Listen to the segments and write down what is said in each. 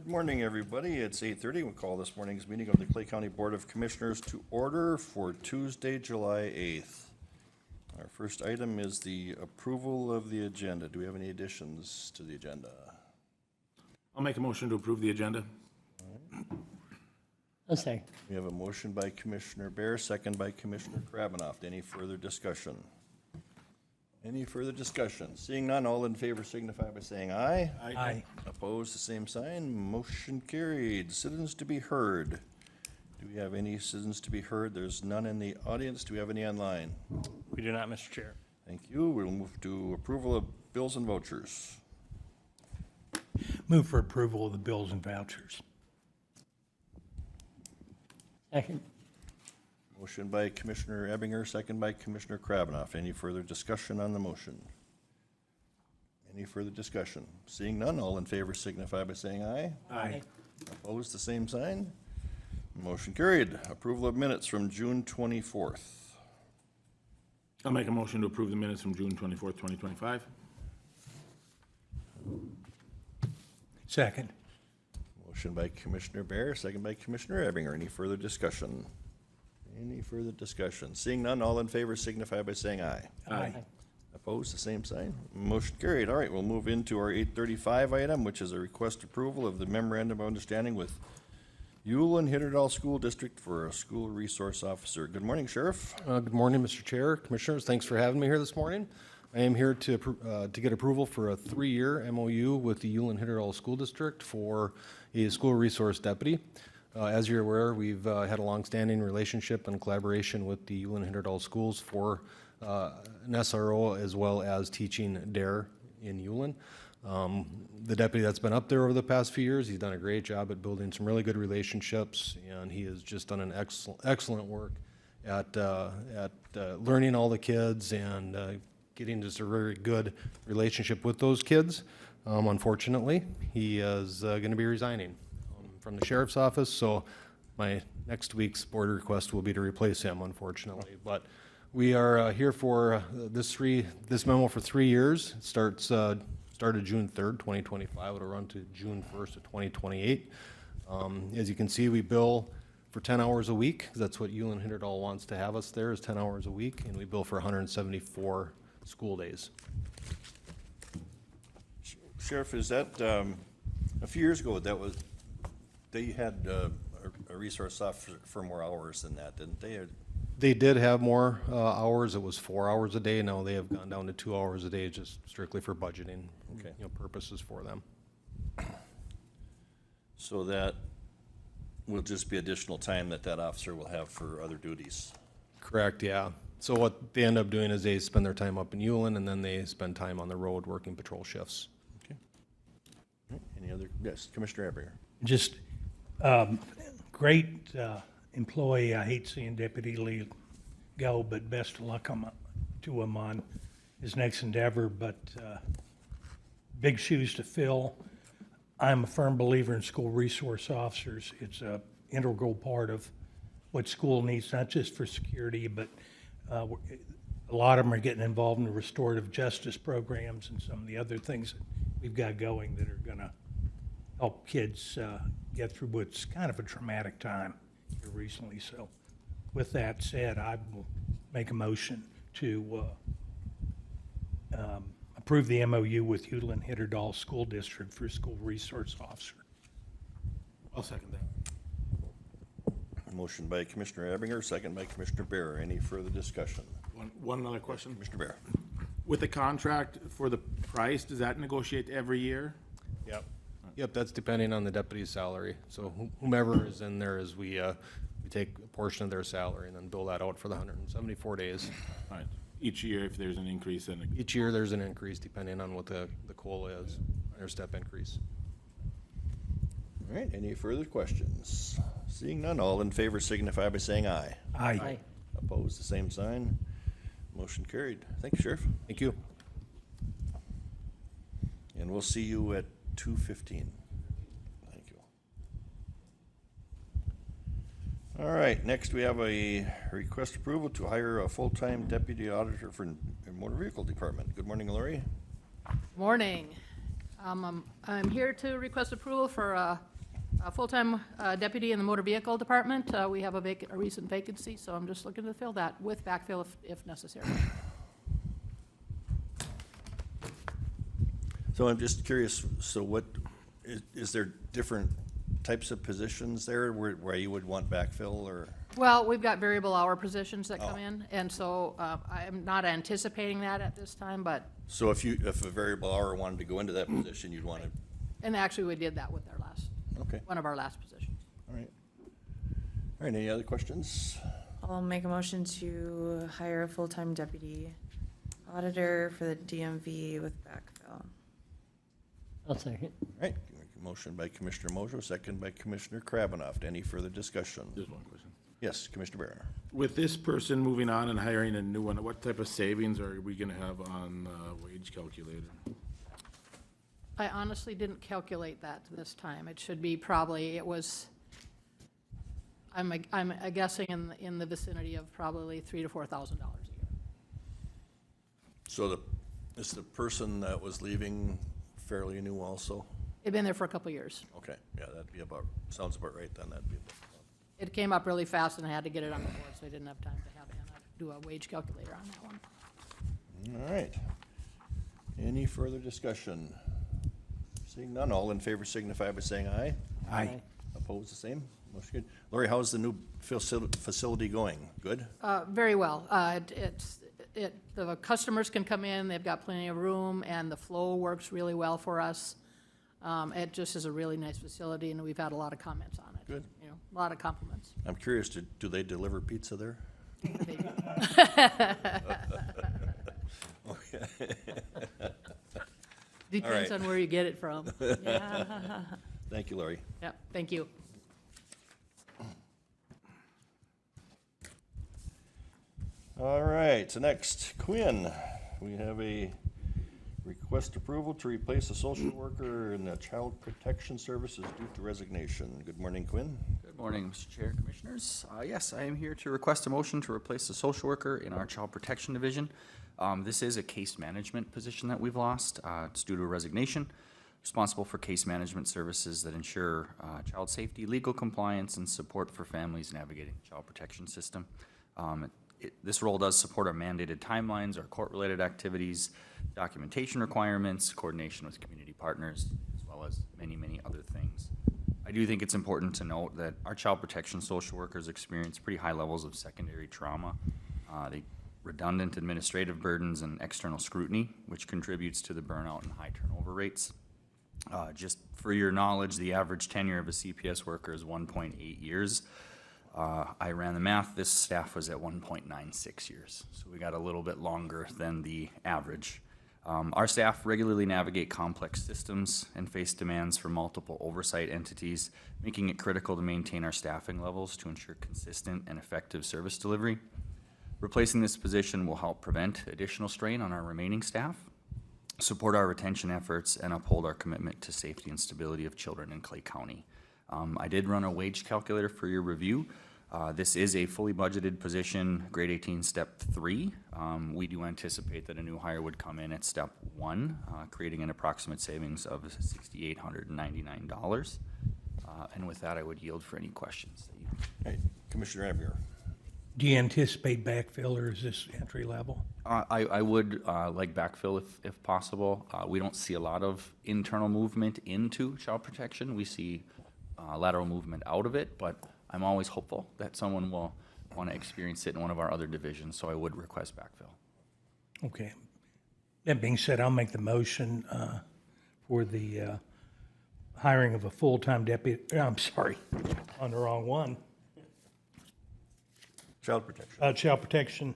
Good morning, everybody. It's 8:30. We'll call this morning's meeting of the Clay County Board of Commissioners to order for Tuesday, July 8th. Our first item is the approval of the agenda. Do we have any additions to the agenda? I'll make a motion to approve the agenda. I'll say. We have a motion by Commissioner Bear, second by Commissioner Krabanoff. Any further discussion? Any further discussion? Seeing none, all in favor signify by saying aye. Aye. Opposed, the same sign. Motion carried. Citizens to be heard. Do we have any citizens to be heard? There's none in the audience. Do we have any online? We do not, Mr. Chair. Thank you. We'll move to approval of bills and vouchers. Move for approval of the bills and vouchers. Second. Motion by Commissioner Ebinger, second by Commissioner Krabanoff. Any further discussion on the motion? Any further discussion? Seeing none, all in favor signify by saying aye. Aye. Opposed, the same sign. Motion carried. Approval of minutes from June 24th. I'll make a motion to approve the minutes from June 24th, 2025. Second. Motion by Commissioner Bear, second by Commissioner Ebinger. Any further discussion? Any further discussion? Seeing none, all in favor signify by saying aye. Aye. Opposed, the same sign. Motion carried. All right, we'll move into our 8:35 item, which is a request approval of the Memorandum of Understanding with Ulen Hitterdal School District for a school resource officer. Good morning, Sheriff. Good morning, Mr. Chair, Commissioners. Thanks for having me here this morning. I am here to get approval for a 3-year MOU with the Ulen Hitterdal School District for a school resource deputy. As you're aware, we've had a long-standing relationship and collaboration with the Ulen Hitterdal schools for an SRO as well as teaching DARE in Ulen. The deputy that's been up there over the past few years, he's done a great job at building some really good relationships, and he has just done an excellent work at learning all the kids and getting just a very good relationship with those kids. Unfortunately, he is going to be resigning from the sheriff's office, so my next week's board request will be to replace him, unfortunately. But we are here for this memo for 3 years. It started June 3rd, 2025. It'll run to June 1st of 2028. As you can see, we bill for 10 hours a week. That's what Ulen Hitterdal wants to have us there, is 10 hours a week, and we bill for 174 school days. Sheriff, is that, a few years ago, they had a resource officer for more hours than that, didn't they? They did have more hours. It was 4 hours a day. Now they have gone down to 2 hours a day, just strictly for budgeting purposes for them. So that will just be additional time that officer will have for other duties. Correct, yeah. So what they end up doing is they spend their time up in Ulen, and then they spend time on the road working patrol shifts. Okay. All right. Any other? Yes, Commissioner Ebinger. Just great employee. I hate seeing Deputy Lee go, but best of luck to him on his next endeavor. But big shoes to fill. I'm a firm believer in school resource officers. It's an integral part of what school needs, not just for security, but a lot of them are getting involved in the restorative justice programs and some of the other things that we've got going that are going to help kids get through what's kind of a traumatic time here recently. So with that said, I will make a motion to approve the MOU with Ulen Hitterdal School District for school resource officer. I'll second that. Motion by Commissioner Ebinger, second by Commissioner Bear. Any further discussion? One other question. Commissioner Bear. With the contract for the price, does that negotiate every year? Yep, that's depending on the deputy's salary. So whomever is in there is we take a portion of their salary and then bill that out for the 174 days. All right. Each year, if there's an increase, then Each year there's an increase depending on what the COLA is, or step increase. All right, any further questions? Seeing none, all in favor signify by saying aye. Aye. Opposed, the same sign. Motion carried. Thank you, Sheriff. Thank you. And we'll see you at 2:15. Thank you. All right, next we have a request approval to hire a full-time deputy auditor for the motor vehicle department. Good morning, Lori. Morning. I'm here to request approval for a full-time deputy in the motor vehicle department. We have a recent vacancy, so I'm just looking to fill that with backfill if necessary. So I'm just curious, so what, is there different types of positions there where you would want backfill, or? Well, we've got variable hour positions that come Oh. in, and so I'm not anticipating that at this time, but, So if a variable hour wanted to go into that position, you'd want to, and actually we did that with our okay, one of our last positions. all right. All right, any other questions? I'll make a motion to hire a full-time deputy auditor for the DMV with backfill. I'll second. All right, motion by Commissioner Mojo, second by Commissioner Krabanoff. Any further discussion? Just one question. Yes, Commissioner Barron. With this person moving on and hiring a new one, what type of savings are we gonna have on wage calculator? I honestly didn't calculate that this time. It should be probably, I'm guessing in the vicinity of probably $3,000 to $4,000 a year. So is the person that was leaving fairly new also? They've been there for a couple of years. Okay, yeah, that'd be about, sounds about right then, that'd be about. It came up really fast and I had to get it on the board, so I didn't have time to have Anna do a wage calculator on that one. All right. Any further discussion? Seeing none, all in favor signify by saying aye. Aye. Opposed, the same? Motion good. Lori, how's the new facility going? Good? Very well. The customers can come in, they've got plenty of room, and the flow works really well for us. It just is a really nice facility, and we've had a lot of comments on it. Good. You know, a lot of compliments. I'm curious, do they deliver pizza there? They do. Depends right. on where you get it from. Thank you, Lori. Yeah, thank you. All right, so next, Quinn. We have a request approval to replace a social worker in the Child Protection Services due to resignation. Good morning, Quinn. Good morning, Mr. Chair, Commissioners. Yes, I am here to request a motion to replace the social worker in our Child Protection Division. This is a case management position that we've lost. It's due to a resignation, responsible for case management services that ensure child safety, legal compliance, and support for families navigating the child protection system. This role does support our mandated timelines, our court-related activities, documentation requirements, coordination with community partners, as well as many, many other things. I do think it's important to note that our child protection social workers experience pretty high levels of secondary trauma, redundant administrative burdens, and external scrutiny, which contributes to the burnout and high turnover rates. Just for your knowledge, the average tenure of a CPS worker is 1.8 years. I ran the math, this staff was at 1.96 years, so we got a little bit longer than the average. Our staff regularly navigate complex systems and face demands from multiple oversight entities, making it critical to maintain our staffing levels to ensure consistent and effective service delivery. Replacing this position will help prevent additional strain on our remaining staff, support our retention efforts, and uphold our commitment to safety and stability of children in Clay County. I did run a wage calculator for your review. This is a fully budgeted position, grade 18, step 3. We do anticipate that a new hire would come in at step 1, creating an approximate savings of $6,899. And with that, I would yield for any questions that you Hey, Commissioner Abier. Do you anticipate backfill, or is this entry level? I would like backfill if possible. We don't see a lot of internal movement into child protection. We see lateral movement out of it, but I'm always hopeful that someone will want to experience it in one of our other divisions, so I would request backfill. Okay. That being said, I'll make the motion for the hiring of a full-time deputy, I'm sorry, on the wrong one. Child Protection. Child protection,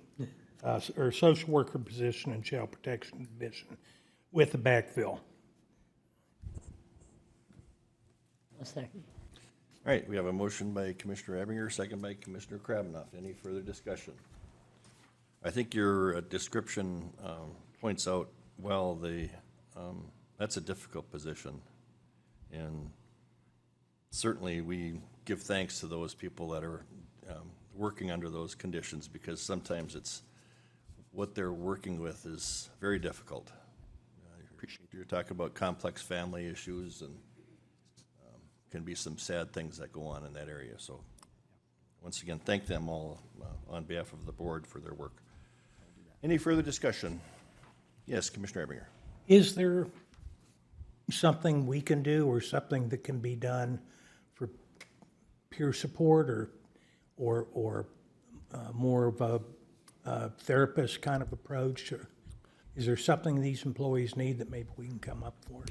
or social worker position in child protection division with the backfill. I'll second. All right, we have a motion by Commissioner Abinger, second by Commissioner Krabanoff. Any further discussion? I think your description points out well that's a difficult position. And certainly we give thanks to those people that are working under those conditions, because sometimes it's what they're working with is very difficult. appreciate it. You're talking about complex family issues and can be some sad things that go on in that area. So once again, thank them all on behalf of the board for their work. Any further discussion? Yes, Commissioner Ebinger. Is there something we can do or something that can be done for peer support or more of a therapist kind of approach? Or is there something these employees need that maybe we can come up for?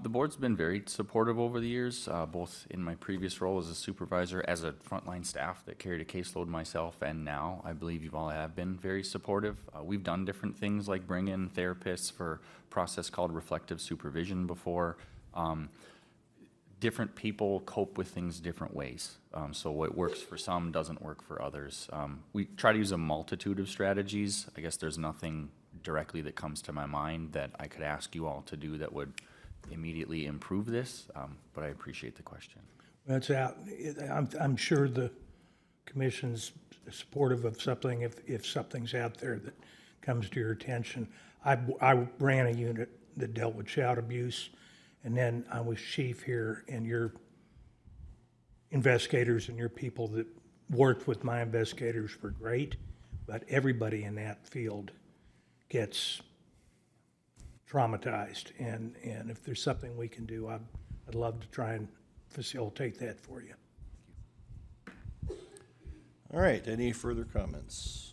The board's been very supportive over the years, both in my previous role as a supervisor, as a frontline staff that carried a caseload myself, and now I believe you all have been very supportive. We've done different things like bring in therapists for a process called reflective supervision before. Different people cope with things different ways. So what works for some doesn't work for others. We try to use a multitude of strategies. I guess there's nothing directly that comes to my mind that I could ask you all to do that would immediately improve this, but I appreciate the question. That's out, I'm sure the commission's supportive of something if something's out there that comes to your attention. I ran a unit that dealt with child abuse, and then I was chief here, and your investigators and your people that worked with my investigators were great, but everybody in that field gets traumatized, and if there's something we can do, I'd love to try and facilitate that for you. All right, any further comments?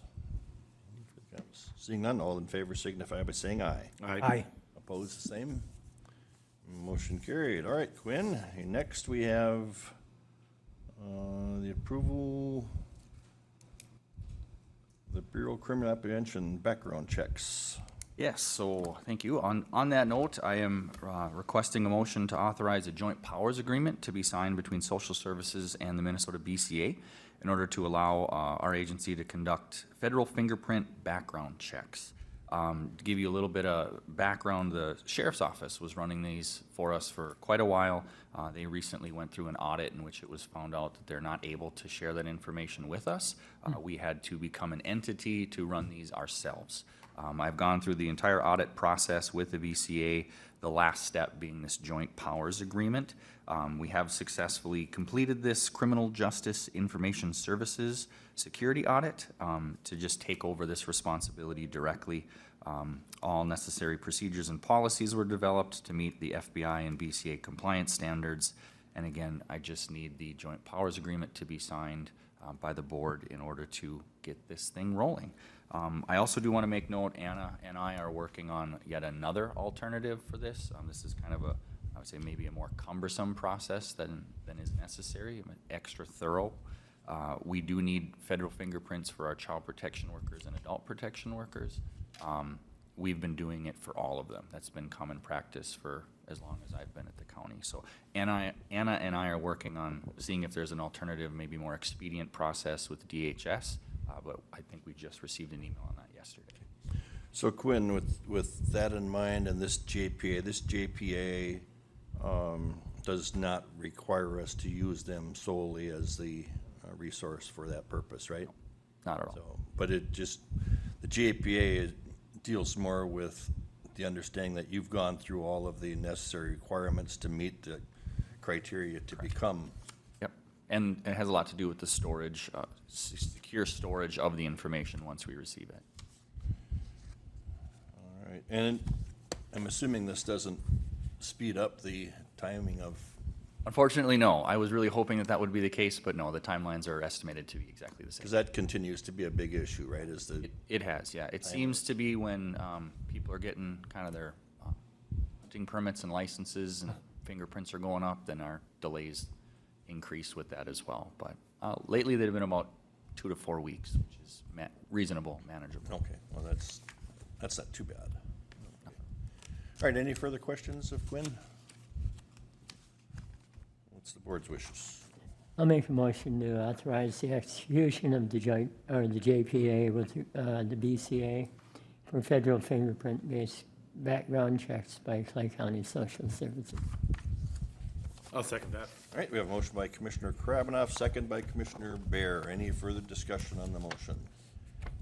Seeing none, all in favor signify by saying aye. Aye. Opposed, the same. Motion carried. All right, Quinn, next we have the approval of the Bureau of Criminal Apprehension background checks. Yes, so thank you. On that note, I am requesting a motion to authorize a joint powers agreement to be signed between Social Services and the Minnesota BCA in order to allow our agency to conduct federal fingerprint background checks. To give you a little bit of background, the Sheriff's Office was running these for us for quite a while. They recently went through an audit in which it was found out that they're not able to share that information with us. We had to become an entity to run these ourselves. I've gone through the entire audit process with the VCA, the last step being this joint powers agreement. We have successfully completed this Criminal Justice Information Services security audit to just take over this responsibility directly. All necessary procedures and policies were developed to meet the FBI and BCA compliance standards. And again, I just need the joint powers agreement to be signed by the board in order to get this thing rolling. I also do want to make note, Anna and I are working on yet another alternative for this. This is kind of a, I would say maybe a more cumbersome process than is necessary, extra thorough. We do need federal fingerprints for our child protection workers and adult protection workers. We've been doing it for all of them. That's been common practice for as long as I've been at the county. So Anna and I are working on seeing if there's an alternative, maybe more expedient process with DHS, but I think we just received an email on that yesterday. So Quinn, with that in mind and this JPA does not require us to use them solely as the resource for that purpose, right? Not at all. So, but it just, the JPA deals more with the understanding that you've gone through all of the necessary requirements to meet the criteria to become. Yep, and it has a lot to do with the storage, secure storage of the information once we receive it. All right, and I'm assuming this doesn't speed up the timing of. Unfortunately, no. I was really hoping that would be the case, but no, the timelines are estimated to be exactly the same. Because that continues to be a big issue, right? Is the It has, yeah. It seems to be when people are getting kind of their hunting permits and licenses and fingerprints are going up, then our delays increase with that as well. But lately, they've been about 2 to 4 weeks, which is reasonable, manageable. okay. Well, that's not too bad. Okay. All right. Any further questions of Quinn? What's the board's wishes? I'll make a motion to authorize the execution of the joint, or the JPA with the BCA for federal fingerprint-based background checks by Clay County Social Services. I'll second that. All right, we have a motion by Commissioner Krabanoff, second by Commissioner Bear. Any further discussion on the motion?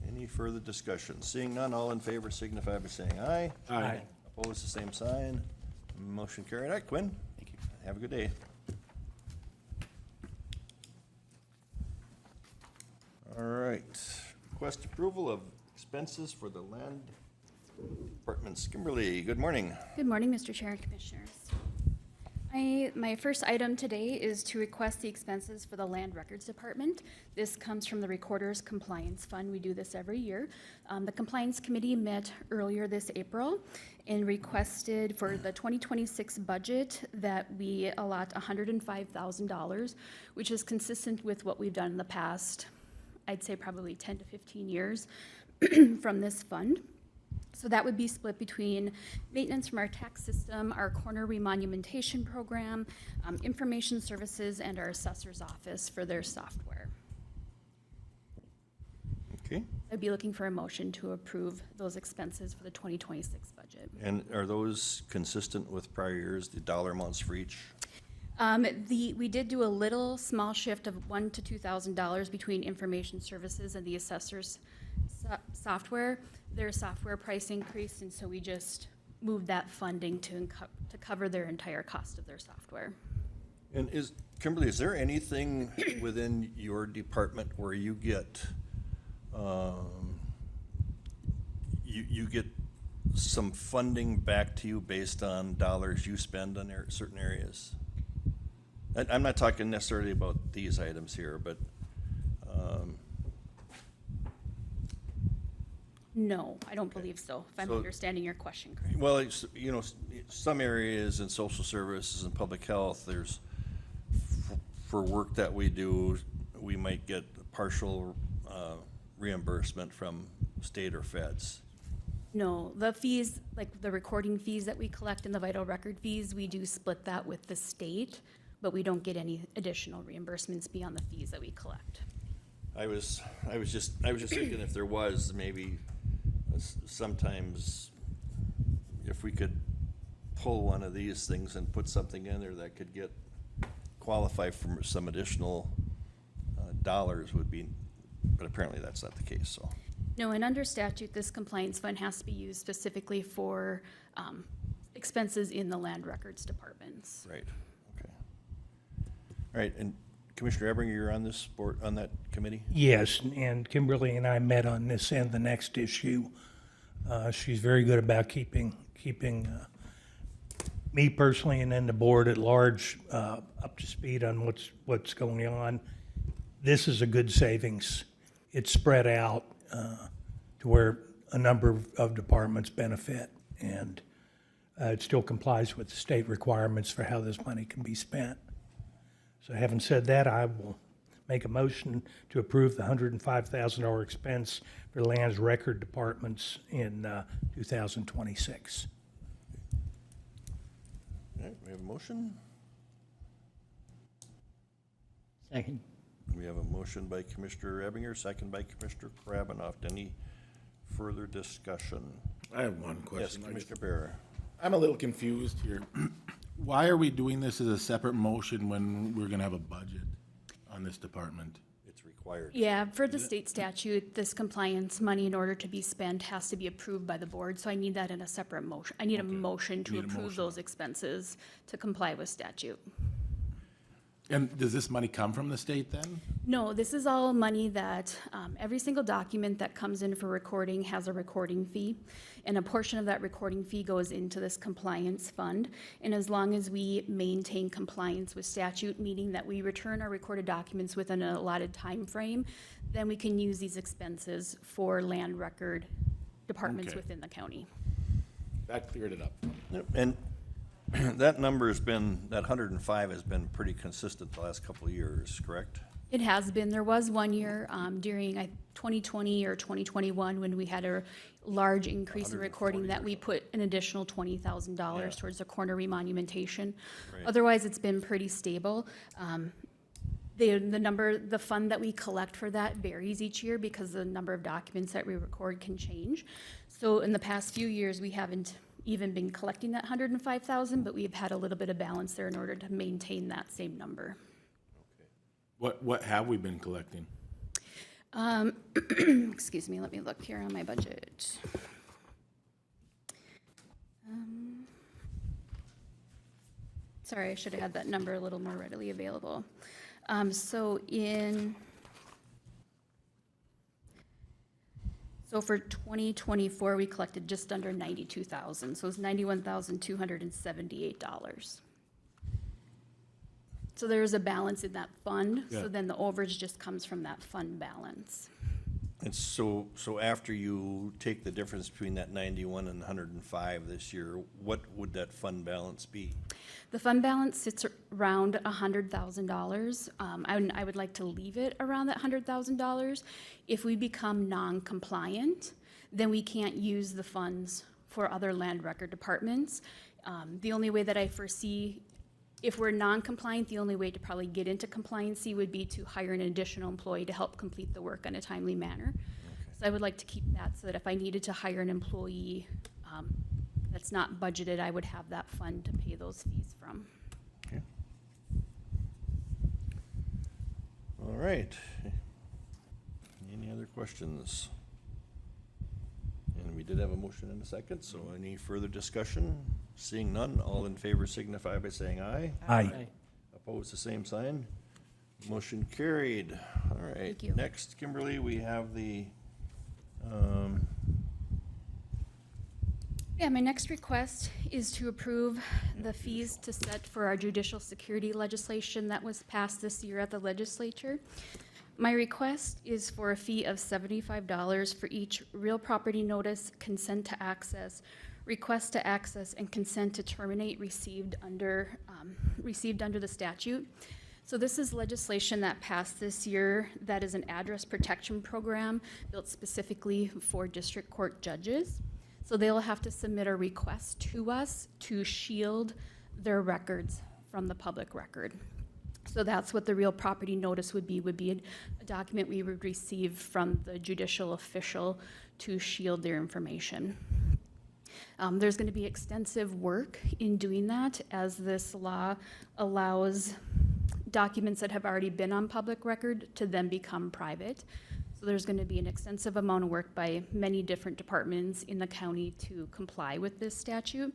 Any further discussion? Seeing none, all in favor signify by saying aye. Aye. Opposed, the same sign. Motion carried. All right, Quinn. Thank you. Have a good day. All right. Request approval of expenses for the land departments. Kimberly, good morning. Good morning, Mr. Chair and Commissioners. My first item today is to request the expenses for the Land Records Department. This comes from the Recorder's Compliance Fund. We do this every year. The Compliance Committee met earlier this April and requested for the 2026 budget that we allot $105,000, which is consistent with what we've done in the past, I'd say probably 10 to 15 years from this fund. So that would be split between maintenance from our tax system, our corner remonumentation program, information services, and our assessor's office for their software. Okay. I'd be looking for a motion to approve those expenses for the 2026 budget. And are those consistent with prior years, the dollar amounts for each? We did do a little small shift of $1,000 to $2,000 between information services and the assessor's software. Their software price increased, and so we just moved that funding to cover their entire cost of their software. And Kimberly, is there anything within your department where you get, you get some funding back to you based on dollars you spend on certain areas? I'm not talking necessarily about these items here, but, No, I don't believe so, if I'm So- understanding your question correctly. well, some areas in social services and public health, there's, for work that we do, we might get partial reimbursement from state or feds. No, the fees, like the recording fees that we collect and the vital record fees, we do split that with the state, but we don't get any additional reimbursements beyond the fees that we collect. I was just thinking if there was, maybe sometimes if we could pull one of these things and put something in there that could qualify for some additional dollars would be, but apparently that's not the case, so. No, and under statute, this compliance fund has to be used specifically for expenses in the land records departments. Right, okay. All right, and Commissioner Ebringer, you're on this board, on that committee? Yes, and Kimberly and I met on this and the next issue. She's very good about keeping me personally and then the board at large up to speed on what's going on. This is a good savings. It's spread out to where a number of departments benefit, and it still complies with the state requirements for how this money can be spent. So having said that, I will make a motion to approve the $105,000 expense for lands record departments in 2026. All right, we have a motion. Second. We have a motion by Commissioner Ebinger, second by Commissioner Krabanoff. Any further discussion? I have one Yes, question. Commissioner Bear. I'm a little confused here. Why are we doing this as a separate motion when we're gonna have a budget on this department? It's required. Yeah, for the state statute, this compliance money, in order to be spent, has to be approved by the board, so I need that in a separate motion. I need a motion to Need a approve motion. those expenses to comply with statute. And does this money come from the state then? No, this is all money that, every single document that comes in for recording has a recording fee, and a portion of that recording fee goes into this compliance fund. And as long as we maintain compliance with statute, meaning that we return our recorded documents within an allotted time frame, then we can use these expenses for land record departments Okay. within the county. That cleared it up. Yep, and that number has been, that 105 has been pretty consistent the last couple of years, correct? It has been. There was one year during 2020 or 2021 when we had a large increase in recording that we put an additional $20,000 towards the corner remonumentation. Right. Otherwise, it's been pretty stable. The fund that we collect for that varies each year because the number of documents that we record can change. So in the past few years, we haven't even been collecting that 105,000, but we've had a little bit of balance there in order to maintain that same number. What have we been collecting? Excuse me, let me look here on my budget. Sorry, I should have had that number a little more readily available. So for 2024, we collected just under 92,000, so it's $91,278. So there is a balance in that fund, Yeah. so then the overage just comes from that fund balance. And so after you take the difference between that 91 and 105 this year, what would that fund balance be? The fund balance sits around $100,000. I would like to leave it around that $100,000. If we become non-compliant, then we can't use the funds for other land record departments. The only way that I foresee, if we're non-compliant, the only way to probably get into compliancy would be to hire an additional employee to help complete the work in a timely manner. So I would like to keep that so that if I needed to hire an employee that's not budgeted, I would have that fund to pay those fees from. Okay. All right. Any other questions? And we did have a motion and a second, so any further discussion? Seeing none, all in favor signify by saying aye. Aye. Opposed, the same sign. Motion carried. All right. Thank you. Next, Kimberly, we have the, Yeah, my next request is to approve the fees to set for our judicial security legislation that was passed this year at the legislature. My request is for a fee of $75 for each real property notice, consent to access, request to access, and consent to terminate received under the statute. So this is legislation that passed this year that is an address protection program built specifically for district court judges. So they'll have to submit a request to us to shield their records from the public record. So that's what the real property notice would be a document we would receive from the judicial official to shield their information. There's going to be extensive work in doing that, as this law allows documents that have already been on public record to then become private. So there's going to be an extensive amount of work by many different departments in the county to comply with this statute.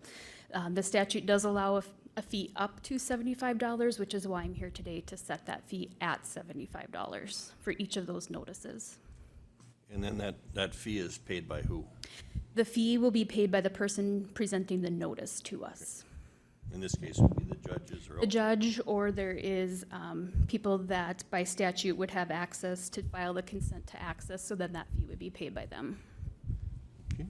The statute does allow a fee up to $75, which is why I'm here today to set that fee at $75 for each of those notices. and then that fee is paid by who? The fee will be paid by the person presenting the notice to us. In this case, it would be the judges or. The judge, or there is people that by statute would have access to file the consent to access, so then that fee would be paid by them. Okay.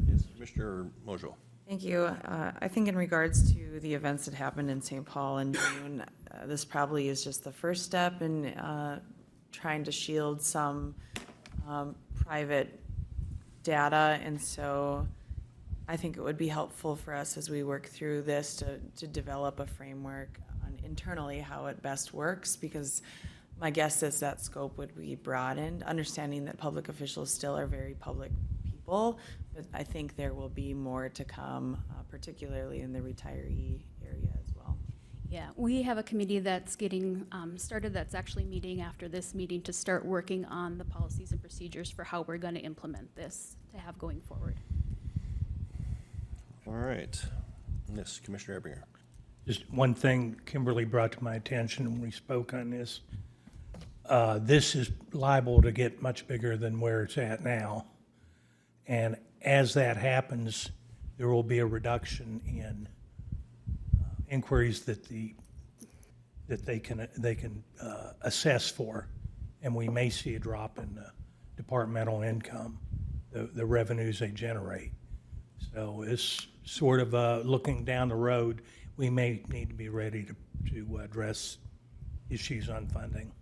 Yes, Commissioner Mojo. Thank you. I think in regards to the events that happened in St. Paul in June, this probably is just the first step in trying to shield some private data. And so I think it would be helpful for us as we work through this to develop a framework on internally how it best works, because my guess is that scope would be broadened, understanding that public officials still are very public people, but I think there will be more to come, particularly in the retiree area as well. Yeah, we have a committee that's getting started, that's actually meeting after this meeting to start working on the policies and procedures for how we're going to implement this to have going forward. All right. Yes, Commissioner Ebinger. Just one thing Kimberly brought to my attention when we spoke on this. This is liable to get much bigger than where it's at now. And as that happens, there will be a reduction in inquiries that they can assess for, and we may see a drop in the departmental income, the revenues they generate. So it's sort of looking down the road. We may need to be ready to address issues on funding.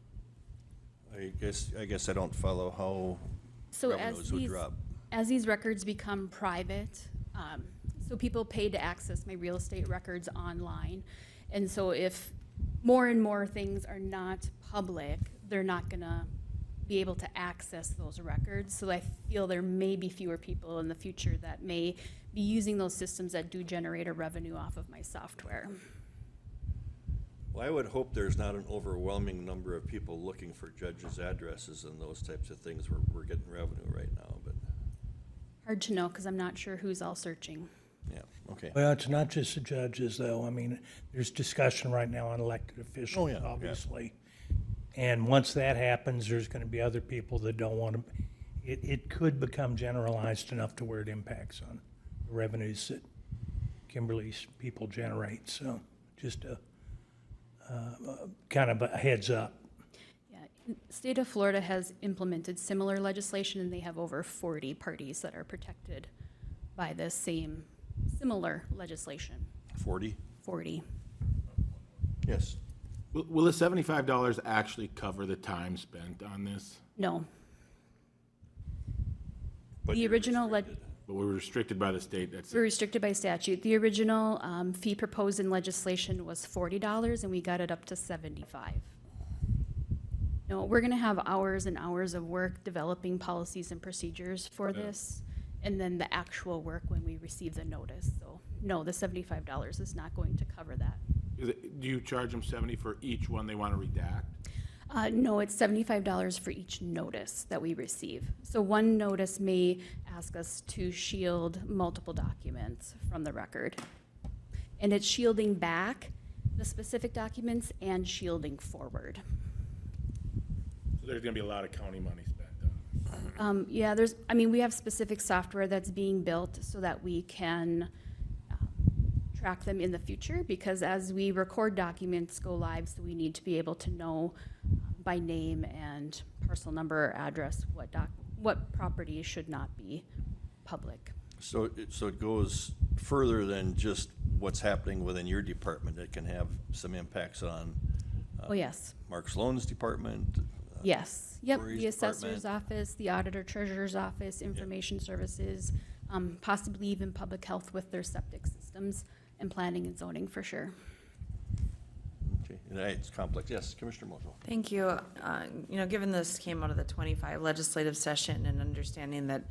I guess I don't follow how So revenues would drop. as these records become private, so people pay to access my real estate records online. And so if more and more things are not public, they're not gonna be able to access those records. So I feel there may be fewer people in the future that may be using those systems that do generate a revenue off of my software. Well, I would hope there's not an overwhelming number of people looking for judges' addresses and those types of things where we're getting revenue right now, but, Hard to know, because I'm not sure who's all searching. yeah, Okay. Well, it's not just the judges, though. I mean, there's discussion right now on elected officials, yeah, yeah. obviously. And once that happens, there's going to be other people that don't want to, it could become generalized enough to where it impacts on the revenues that Kimberly's people generate. So just a kind of a heads up. Yeah, State of Florida has implemented similar legislation, and they have over 40 parties that are protected by this same similar legislation. 40? 40. Yes. Will the $75 actually cover the time spent on this? No. But The you're original, restricted. But we're restricted by the state, that's we're restricted by statute. The original fee proposed in legislation was $40, and we got it up to $75. No, we're gonna have hours and hours of work developing policies and procedures for this, and then the actual work when we receive the notice. So, no, the $75 is not going to cover that. Do you charge them 70 for each one they want to redact? No, it's $75 for each notice that we receive. So one notice may ask us to shield multiple documents from the record. And it's shielding back the specific documents and shielding forward. So there's going to be a lot of county money spent on it. Yeah, we have specific software that's being built so that we can track them in the future, because as we record documents, go live, so we need to be able to know by name and parcel number or address what property should not be public. So it goes further than just what's happening within your department. It can have some impacts on Oh, yes. Mark Sloan's department. Yes, yep, Corey's the assessor's department. office, the auditor treasurer's office, information services, possibly even public health with their septic systems, and planning and zoning for sure. Okay, and it's complex. Yes, Commissioner Mojo. Thank you. Given this came out of the 25 legislative session and understanding that,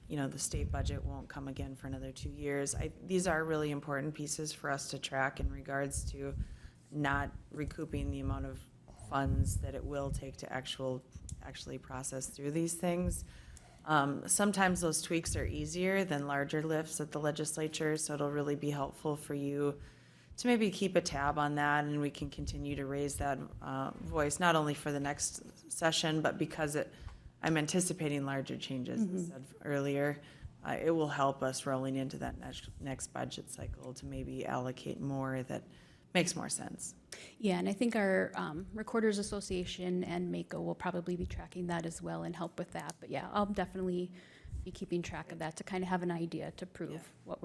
the state budget won't come again for another 2 years, these are really important pieces for us to track in regards to not recouping the amount of funds that it will take to actually process through these things. Sometimes those tweaks are easier than larger lifts at the legislature, so it'll really be helpful for you to maybe keep a tab on that, and we can continue to raise that voice, not only for the next session, but because I'm anticipating larger changes, as said earlier. It will help us rolling into that next budget cycle to maybe allocate more that makes more sense. Yeah, and I think our Recorders Association and MACO will probably be tracking that as well and help with that. But yeah, I'll definitely be keeping track of that to kind of have an idea to prove what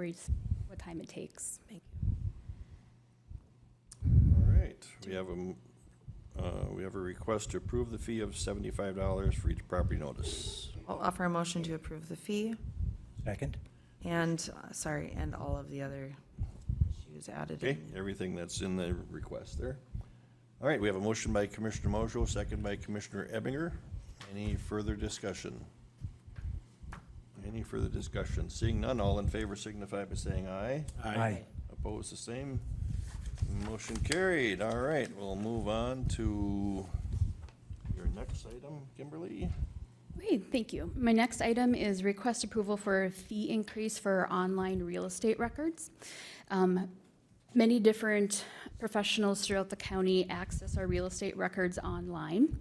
time it takes. Thank All right, we have a request to approve the fee of $75 for each property notice. I'll offer a motion to approve the fee Second? and all of the other issues added Okay, in. everything that's in the request there. All right, we have a motion by Commissioner Mojo, second by Commissioner Ebbinger. Any further discussion? Any further discussion? Seeing none, all in favor signify by saying aye. Aye. Opposed, the same. Motion carried. All right, we'll move on to your next item, Kimberly. Okay, thank you. My next item is request approval for a fee increase for online real estate records. Many different professionals throughout the county access our real estate records online.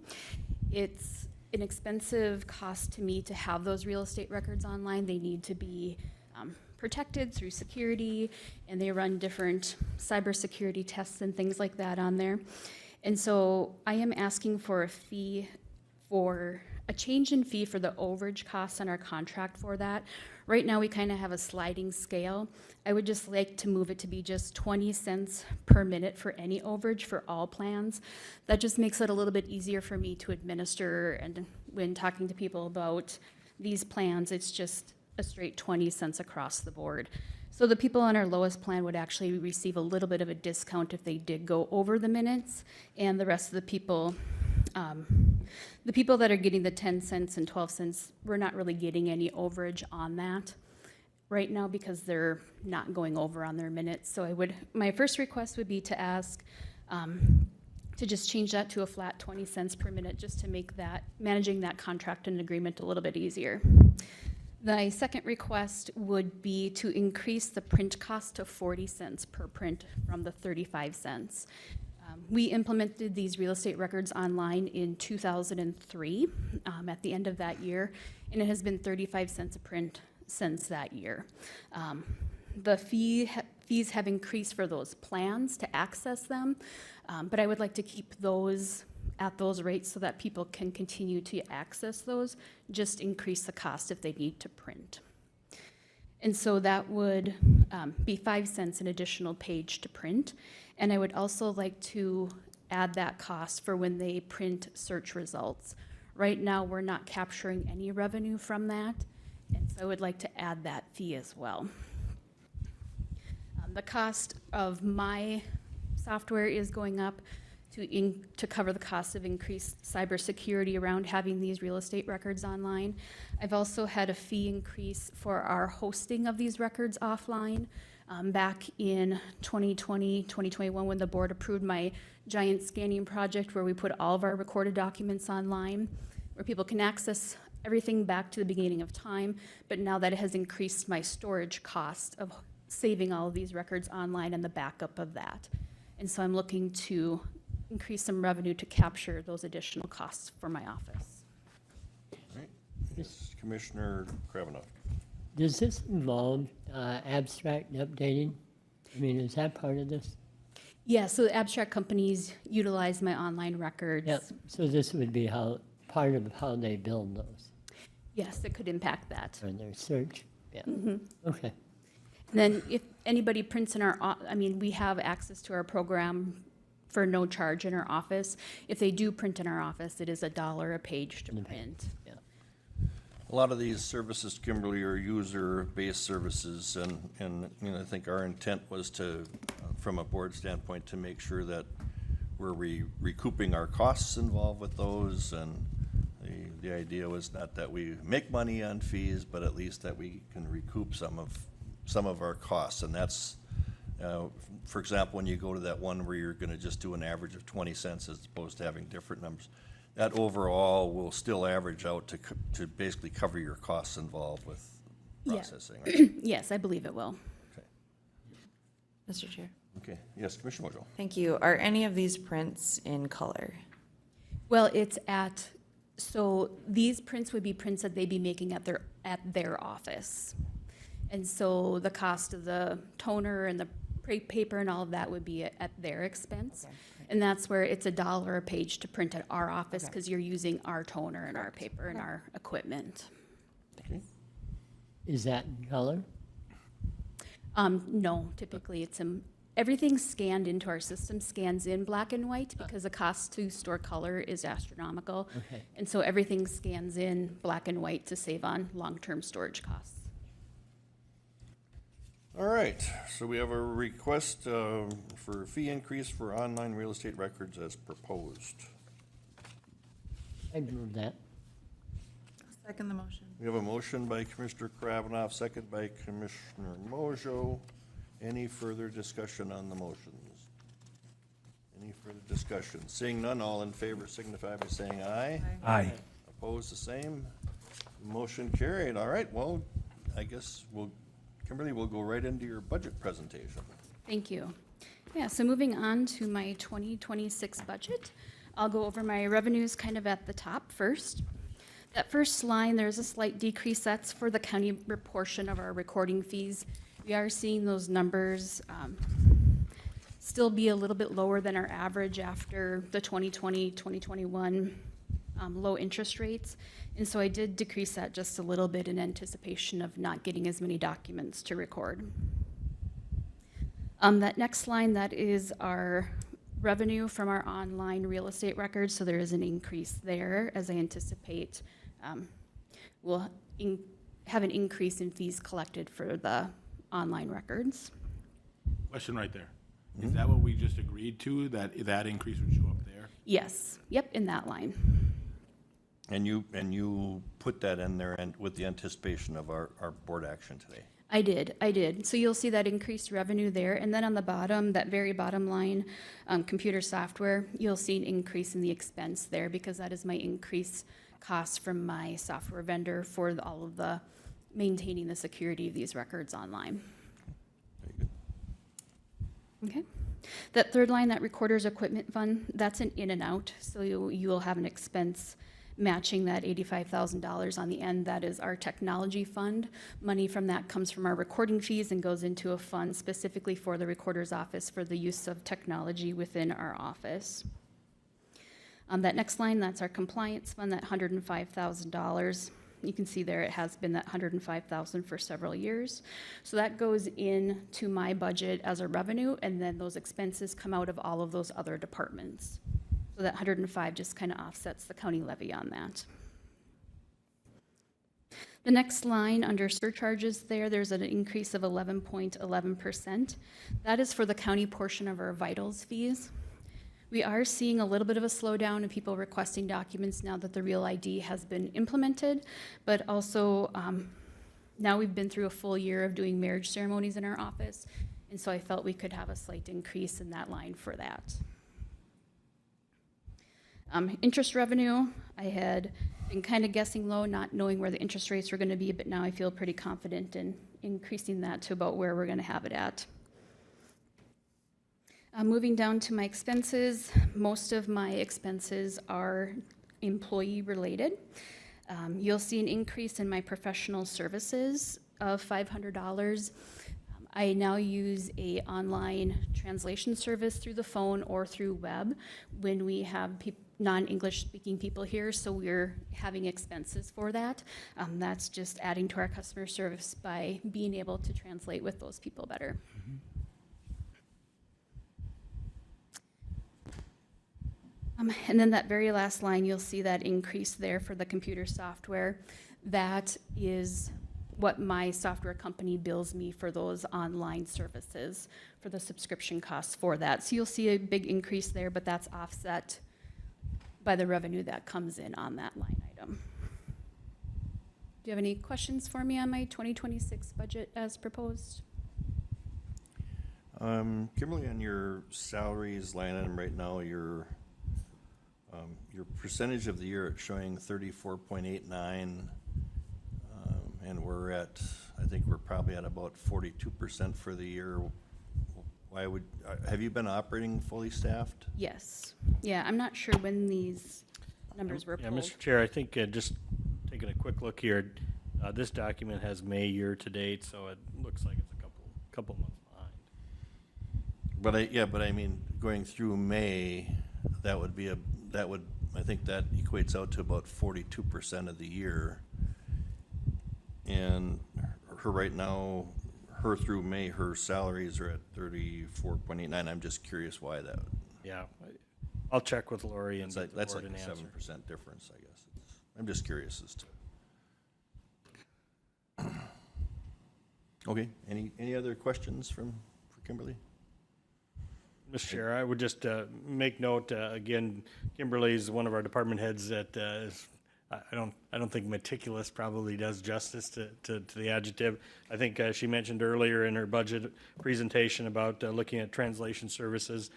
It's an expensive cost to me to have those real estate records online. They need to be protected through security, and they run different cybersecurity tests and things like that on there. And so I am asking for a change in fee for the overage costs on our contract for that. Right now, we kind of have a sliding scale. I would just like to move it to be just 20 cents per minute for any overage for all plans. That just makes it a little bit easier for me to administer, and when talking to people about these plans, it's just a straight 20 cents across the board. So the people on our lowest plan would actually receive a little bit of a discount if they did go over the minutes, and the rest of the people that are getting the 10 cents and 12 cents, we're not really getting any overage on that right now because they're not going over on their minutes. So my first request would be to ask to just change that to a flat 20 cents per minute, just to make that, managing that contract and agreement a little bit easier. The second request would be to increase the print cost to 40 cents per print from the 35 cents. We implemented these real estate records online in 2003, at the end of that year, and it has been 35 cents a print since that year. The fees have increased for those plans to access them, but I would like to keep those at those rates so that people can continue to access those, just increase the cost if they need to print. And so that would be 5 cents an additional page to print. And I would also like to add that cost for when they print search results. Right now, we're not capturing any revenue from that, and so I would like to add that fee as well. The cost of my software is going up to cover the cost of increased cybersecurity around having these real estate records online. I've also had a fee increase for our hosting of these records offline. Back in 2020, 2021, when the board approved my giant scanning project where we put all of our recorded documents online, where people can access everything back to the beginning of time, but now that it has increased my storage cost of saving all of these records online and the backup of that. And so I'm looking to increase some revenue to capture those additional costs for my office. All right. Yes, Commissioner Kravinoff. Does this involve abstract updating? I mean, is that part of this? Yeah, so the abstract companies utilize my online records. Yep, so this would be part of how they build those, Yes, it could impact that. or their search? Yeah, okay. And then if anybody prints in our, we have access to our program for no charge in our office. If they do print in our office, it is $1 a page to print. Yeah. A lot of these services, Kimberly, are user-based services, and I think our intent was to, from a board standpoint, to make sure that we're recouping our costs involved with those, and the idea was not that we make money on fees, but at least that we can recoup some of our costs, and that's, for example, when you go to that one where you're gonna just do an average of 20 cents as opposed to having different numbers, that overall will still average out to basically cover your costs involved with processing, right? Yes, I believe it will. Okay. Mr. Chair. Okay, yes, Commissioner Mojo. Thank you. Are any of these prints in color? Well, so these prints would be prints that they'd be making at their office. And so the cost of the toner and the paper and all of that would be at their expense. Okay. And that's where it's $1 a page to print at our office because you're using our toner and our paper and our equipment. Okay. Is that in color? No, typically everything scanned into our system scans in black and white because the cost to store color is astronomical. Okay. And so everything scans in black and white to save on long-term storage costs. All right, so we have a request for a fee increase for online real estate records as proposed. I'd move that. Second the motion. We have a motion by Commissioner Kravinoff, second by Commissioner Mojo. Any further discussion on the motions? Any further discussion? Seeing none, all in favor signify by saying aye. Aye. Opposed, the same. Motion carried. All right, well, I guess Kimberly, we'll go right into your budget presentation. Thank you. Yeah, so moving on to my 2026 budget, I'll go over my revenues kind of at the top first. That first line, there's a slight decrease. That's for the county portion of our recording fees. We are seeing those numbers still be a little bit lower than our average after the 2020, 2021 low interest rates. And so I did decrease that just a little bit in anticipation of not getting as many documents to record. That next line, that is our revenue from our online real estate records. So there is an increase there as I anticipate we'll have an increase in fees collected for the online records. Question right there. Is that what we just agreed to, that increase would show up there? Yes, yep, in that line. And you put that in there and with the anticipation of our board action today. I did. So you'll see that increased revenue there. And then on the bottom, that very bottom line, computer software, you'll see an increase in the expense there because that is my increased cost from my software vendor for all of the maintaining the security of these records online. Very good. Okay. That third line, that recorder's equipment fund, that's an in and out. So you will have an expense matching that $85,000 on the end. That is our technology fund. Money from that comes from our recording fees and goes into a fund specifically for the recorder's office for the use of technology within our office. That next line, that's our compliance fund, that $105,000. You can see there it has been that $105,000 for several years. So that goes into my budget as a revenue, and then those expenses come out of all of those other departments. So that 105 just kind of offsets the county levy on that. The next line under surcharges there's an increase of 11.11%. That is for the county portion of our vitals fees. We are seeing a little bit of a slowdown in people requesting documents now that the Real ID has been implemented, but also now we've been through a full year of doing marriage ceremonies in our office, and so I felt we could have a slight increase in that line for that. Interest revenue, I had been kind of guessing low, not knowing where the interest rates were going to be, but now I feel pretty confident in increasing that to about where we're going to have it at. Moving down to my expenses, most of my expenses are employee related. You'll see an increase in my professional services of $500. I now use a online translation service through the phone or through web when we have non-English speaking people here, so we're having expenses for that. That's just adding to our customer service by being able to translate with those people better. And then that very last line, you'll see that increase there for the computer software. That is what my software company bills me for those online services, for the subscription costs for that. So you'll see a big increase there, but that's offset by the revenue that comes in on that line item. Do you have any questions for me on my 2026 budget as proposed? Kimberly, on your salaries line item right now, your percentage of the year it's showing 34.89, and we're at, I think we're probably at about 42% for the year. Why would, have you been operating fully staffed? Yes. Yeah, I'm not sure when these numbers were Yeah, pulled. Mr. Chair, I think just taking a quick look here, this document has May year-to-date, so it looks like it's a couple months behind. But I mean, going through May, that would be I think that equates out to about 42% of the year. And her right now, her through May, her salaries are at 34.89. I'm just curious why that. Yeah, I'll check with Lori and get the That's board like an a answer. 7% difference, I guess. I'm just curious as to. Okay, any other questions for Kimberly? Mr. Chair, I would just make note, again, Kimberly is one of our department heads that is, I don't think meticulous probably does justice to the adjective. I think she mentioned earlier in her budget presentation about looking at translation services.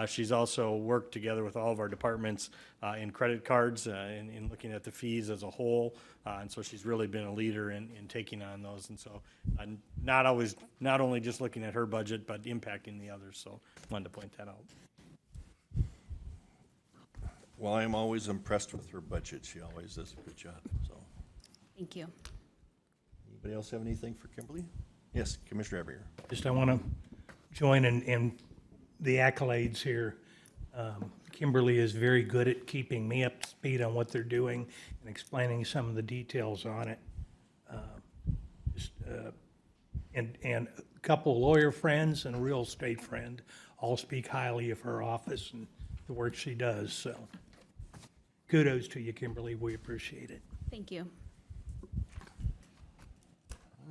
She's also worked together with all of our departments in credit cards, in looking at the fees as a whole. And so she's really been a leader in taking on those. And so not only just looking at her budget, but impacting the others. So wanted to point that out. Well, I'm always impressed with her budget. She always does a good job, so. Thank you. Anybody else have anything for Kimberly? Yes, Commissioner Abrier. Just I want to join in the accolades here. Kimberly is very good at keeping me up to speed on what they're doing and explaining some of the details on it. And a couple lawyer friends and a real estate friend all speak highly of her office and the work she does. So kudos to you, Kimberly. We appreciate it. Thank you.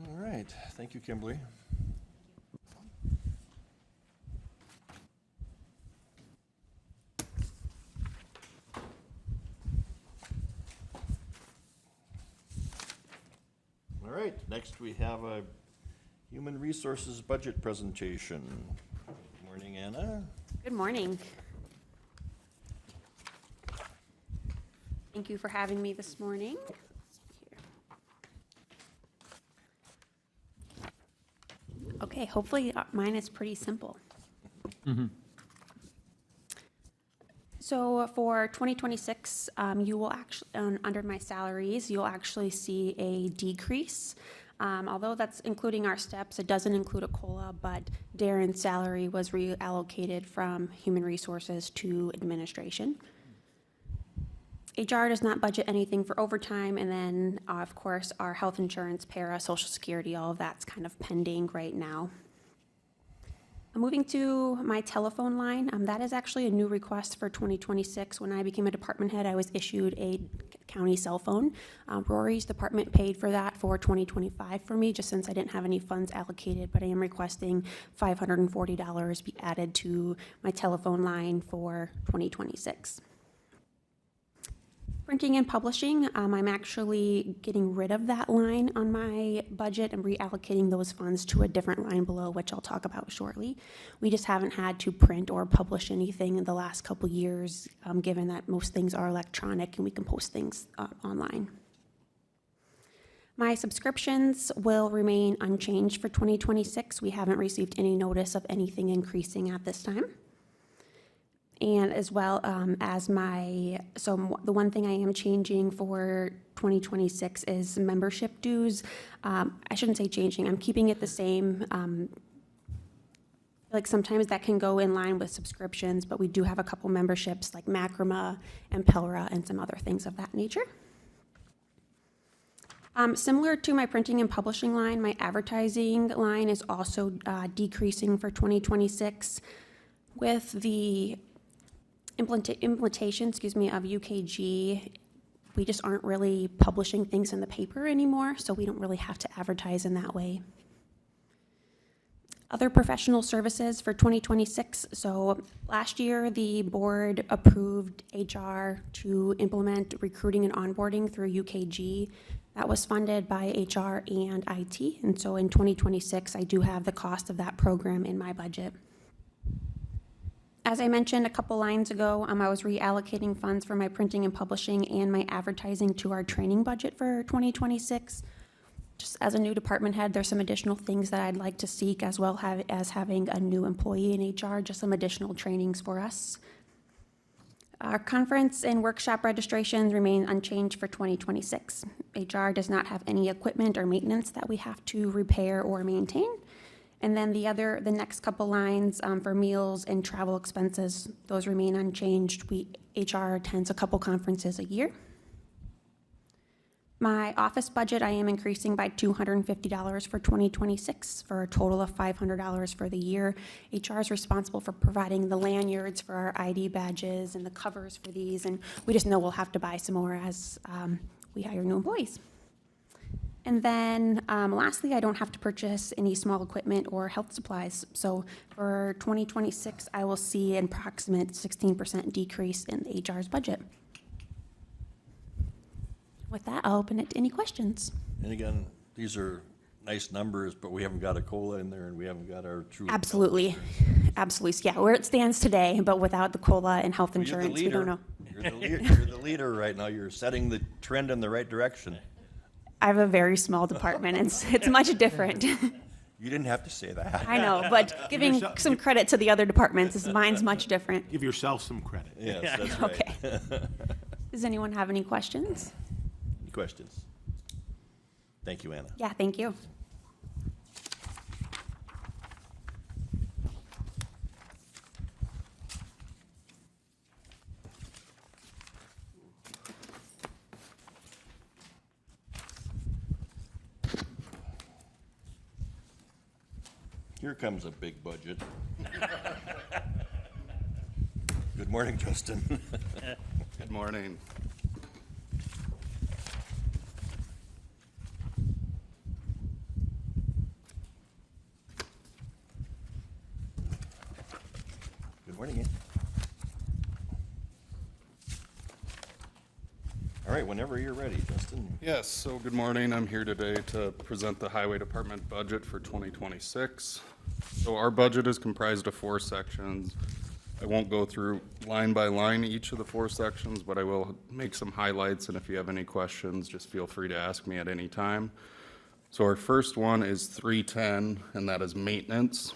All right, thank you, Kimberly. All right, next we have a Human Resources Budget Presentation. Good morning, Anna. Good morning. Thank you for having me this morning. Okay, hopefully mine is pretty simple. So for 2026, you will actually, under my salaries, you'll actually see a decrease. Although that's including our steps, it doesn't include a COLA, but Darren's salary was reallocated from human resources to administration. HR does not budget anything for overtime, and then, of course, our health insurance, para, social security, all of that's kind of pending right now. Moving to my telephone line, that is actually a new request for 2026. When I became a department head, I was issued a county cell phone. Rory's department paid for that for 2025 for me, just since I didn't have any funds allocated, but I am requesting $540 be added to my telephone line for 2026. Printing and publishing, I'm actually getting rid of that line on my budget and reallocating those funds to a different line below, which I'll talk about shortly. We just haven't had to print or publish anything in the last couple years, given that most things are electronic and we can post things online. My subscriptions will remain unchanged for 2026. We haven't received any notice of anything increasing at this time. And as well as the one thing I am changing for 2026 is membership dues. I shouldn't say changing, I'm keeping it the same. Like sometimes that can go in line with subscriptions, but we do have a couple memberships like Macrama and Pelra and some other things of that nature. Similar to my printing and publishing line, my advertising line is also decreasing for 2026 with the implementation, of UKG. We just aren't really publishing things in the paper anymore, so we don't really have to advertise in that way. Other professional services for 2026. So last year, the board approved HR to implement recruiting and onboarding through UKG. That was funded by HR and IT. And so in 2026, I do have the cost of that program in my budget. As I mentioned a couple lines ago, I was reallocating funds for my printing and publishing and my advertising to our training budget for 2026. Just as a new department head, there's some additional things that I'd like to seek, as well as having a new employee in HR, just some additional trainings for us. Our conference and workshop registrations remain unchanged for 2026. HR does not have any equipment or maintenance that we have to repair or maintain. And then the next couple lines for meals and travel expenses, those remain unchanged. HR attends a couple conferences a year. My office budget, I am increasing by $250 for 2026 for a total of $500 for the year. HR is responsible for providing the lanyards for our ID badges and the covers for these, and we just know we'll have to buy some more as we hire new employees. And then lastly, I don't have to purchase any small equipment or health supplies. So for 2026, I will see an approximate 16% decrease in the HR's budget. With that, I'll open it to any questions. And again, these are nice numbers, but we haven't got a COLA in there and we haven't got our true. Absolutely. Absolutely. Yeah, where it stands today, but without the COLA and health Well, you're the insurance, we don't know. You're the leader right now. You're setting the trend in the right direction. I have a very small department. It's much different. You didn't have to say that. I know, but giving some credit to the other departments, mine's much different. Give yourself some credit. Yes, that's right. Okay. Does anyone have any questions? Any questions? Thank you, Anna. Yeah, thank you. Here comes a big budget. Good morning, Justin. Good morning. Good morning, Ann. All right, whenever you're ready, Justin. Yes, so good morning. I'm here today to present the Highway Department budget for 2026. So our budget is comprised of 4 sections. I won't go through line by line each of the 4 sections, but I will make some highlights, and if you have any questions, just feel free to ask me at any time. So our first one is 310, and that is maintenance.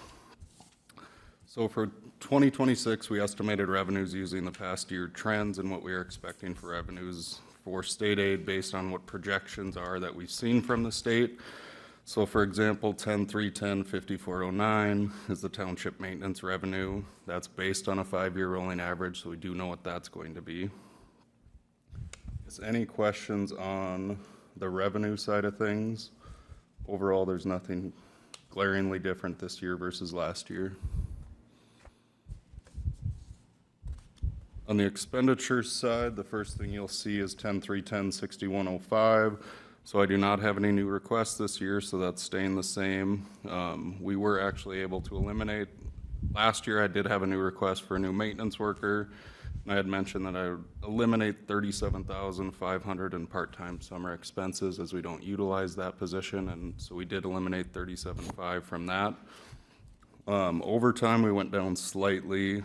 So for 2026, we estimated revenues using the past year trends and what we are expecting for revenues for state aid based on what projections are that we've seen from the state. So for example, 10-310, 5409 is the township maintenance revenue. That's based on a 5-year rolling average, so we do know what that's going to be. Is any questions on the revenue side of things? Overall, there's nothing glaringly different this year versus last year. On the expenditure side, the first thing you'll see is 10-310, 6105. So I do not have any new requests this year, so that's staying the same. We were actually able to eliminate, last year I did have a new request for a new maintenance worker. And I had mentioned that I would eliminate 37,500 in part-time summer expenses as we don't utilize that position. And so we did eliminate 37.5 from that. Overtime, we went down slightly.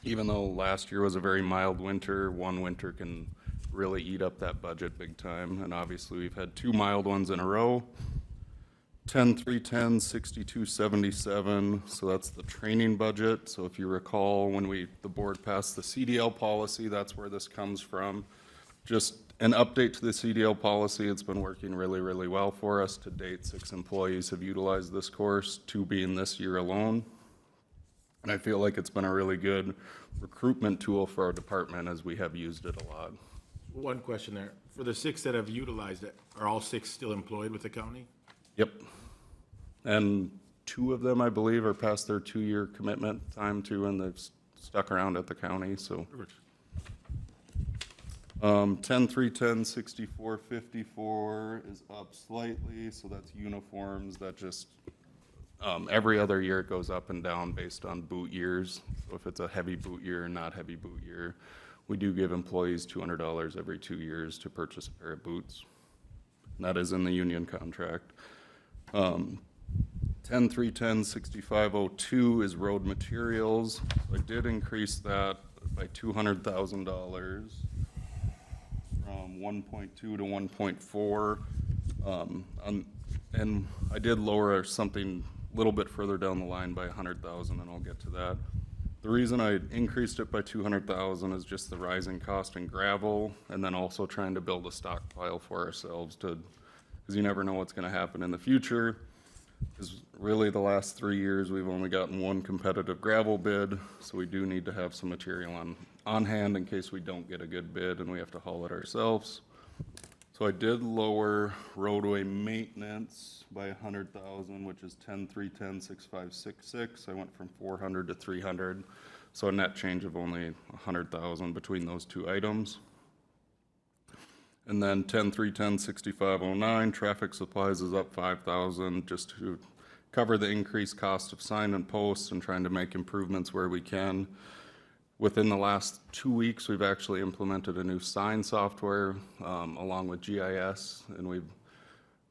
Even though last year was a very mild winter, one winter can really eat up that budget big time. And obviously we've had 2 mild ones in a row. 10-310, 6277, so that's the training budget. So if you recall, when the board passed the CDL policy, that's where this comes from. Just an update to the CDL policy, it's been working really, really well for us. To date, 6 employees have utilized this course, 2 being this year alone. And I feel like it's been a really good recruitment tool for our department as we have used it a lot. One question there. For the 6 that have utilized it, are all 6 still employed with the county? Yep. And 2 of them, I believe, are past their 2-year commitment time too, and they've stuck around at the county, so. 10-310, 6454 is up slightly, so that's uniforms. That just, every other year it goes up and down based on boot years. So if it's a heavy boot year or not heavy boot year, we do give employees $200 every 2 years to purchase a pair of boots. And that is in the union contract. 10-310, 6502 is road materials. I did increase that by $200,000 from 1.2 to 1.4. And I did lower something a little bit further down the line by 100,000, and I'll get to that. The reason I increased it by 200,000 is just the rising cost in gravel, and then also trying to build a stockpile for ourselves because you never know what's going to happen in the future. Because really the last 3 years we've only gotten 1 competitive gravel bid, so we do need to have some material on hand in case we don't get a good bid and we have to haul it ourselves. So I did lower roadway maintenance by 100,000, which is 10-310, 6566. I went from 400 to 300, so a net change of only 100,000 between those 2 items. And then 10-310, 6509, traffic supplies is up 5,000 just to cover the increased cost of sign and posts and trying to make improvements where we can. Within the last 2 weeks, we've actually implemented a new sign software along with GIS, and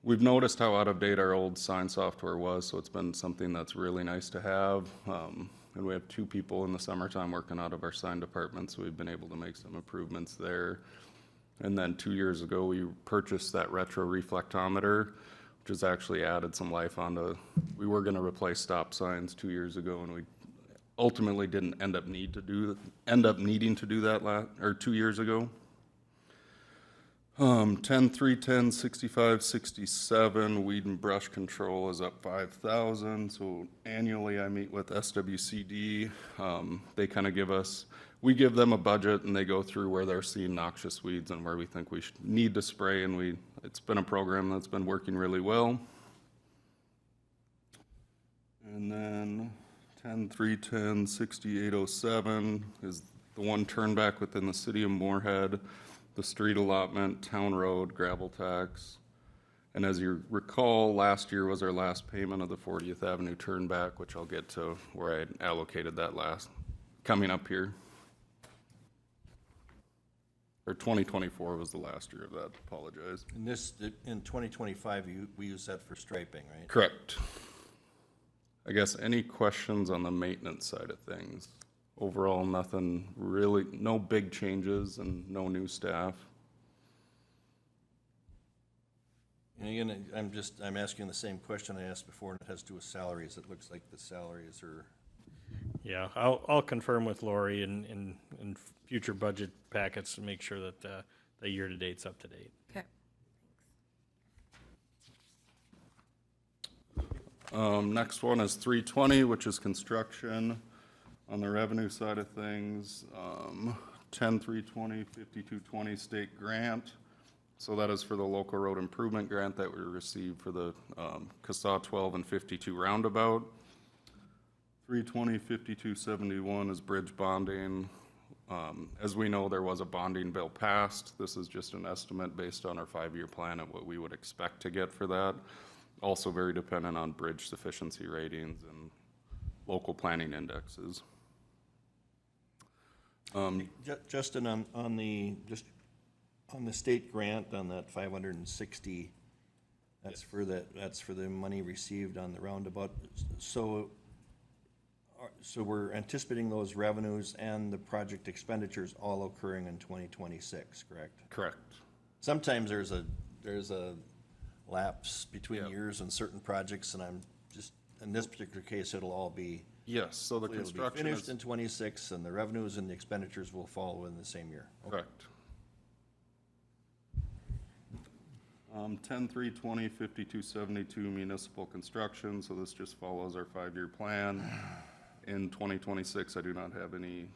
we've noticed how out of date our old sign software was, so it's been something that's really nice to have. And we have 2 people in the summertime working out of our sign department, so we've been able to make some improvements there. And then 2 years ago, we purchased that retro reflectometer, which has actually added some life onto, we were gonna replace stop signs 2 years ago, and we ultimately didn't end up needing to do that 2 years ago. 10-310, 6567, weed and brush control is up 5,000. So annually I meet with SWCD. They kind of we give them a budget and they go through where they're seeing noxious weeds and where we think we need to spray, and it's been a program that's been working really well. And then 10-310, 6807 is the one turn back within the city of Moorhead, the street allotment, town road, gravel tax. And as you recall, last year was our last payment of the 40th Avenue turn back, which I'll get to where I allocated that coming up here. Or 2024 was the last year of that, apologize. And in 2025, we use that for striping, right? Correct. I guess any questions on the maintenance side of things? Overall, nothing really, no big changes and no new staff. And again, I'm asking the same question I asked before, and it has to do with salaries. It looks like the salaries are, Yeah, I'll confirm with Lori in future budget packets to make sure that the year-to-date's up to date. Okay. Next one is 320, which is construction. On the revenue side of things, 10-320, 5220 state grant. So that is for the local road improvement grant that we received for the CASA 12 and 52 roundabout. 320, 5271 is bridge bonding. As we know, there was a bonding bill passed. This is just an estimate based on our 5-year plan of what we would expect to get for that. Also very dependent on bridge sufficiency ratings and local planning indexes. Justin, on the state grant, on that 560, that's for the money received on the roundabout. So we're anticipating those revenues and the project expenditures all occurring in 2026, correct? Correct. Sometimes there's a lapse between Yeah. years in certain projects, and I'm just, in this particular case, it'll all be, Yes, so the it'll be construction finished is in 26, and the revenues and the expenditures will follow in the same year. correct. 10-320, 5272 municipal construction, so this just follows our 5-year plan. In 2026, I do not have any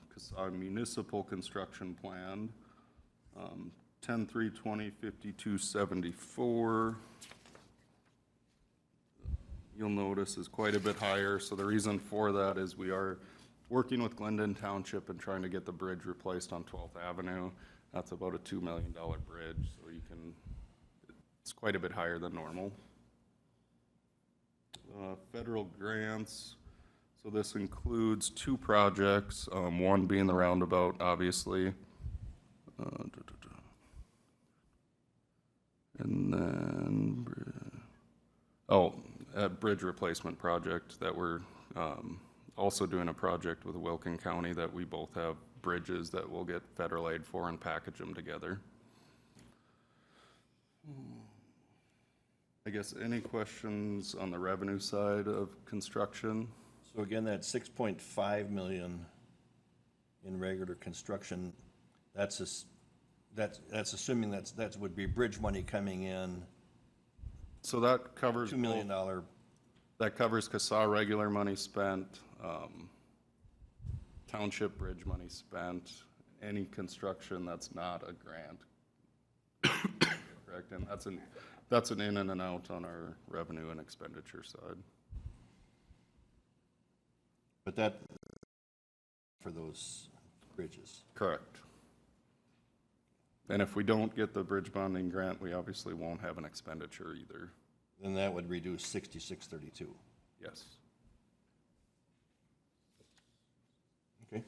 municipal construction planned. 10-320, 5274. You'll notice is quite a bit higher, so the reason for that is we are working with Glendon Township and trying to get the bridge replaced on 12th Avenue. That's about a $2 million bridge, so it's quite a bit higher than normal. Federal grants, so this includes 2 projects, one being the roundabout, obviously. And then, a bridge replacement project that we're also doing a project with Wilkin County that we both have bridges that we'll get federal aid for and package them together. I guess any questions on the revenue side of construction? So again, that 6.5 million in regular construction, that's assuming that would be bridge money coming in, So that covers $2 million. That covers CASA regular money spent, township bridge money spent, any construction that's not a grant. Correct, and that's an in and an out on our revenue and expenditure side. But that, for those bridges. Correct. And if we don't get the bridge bonding grant, we obviously won't have an expenditure either. Then that would reduce 6632. Yes. Okay.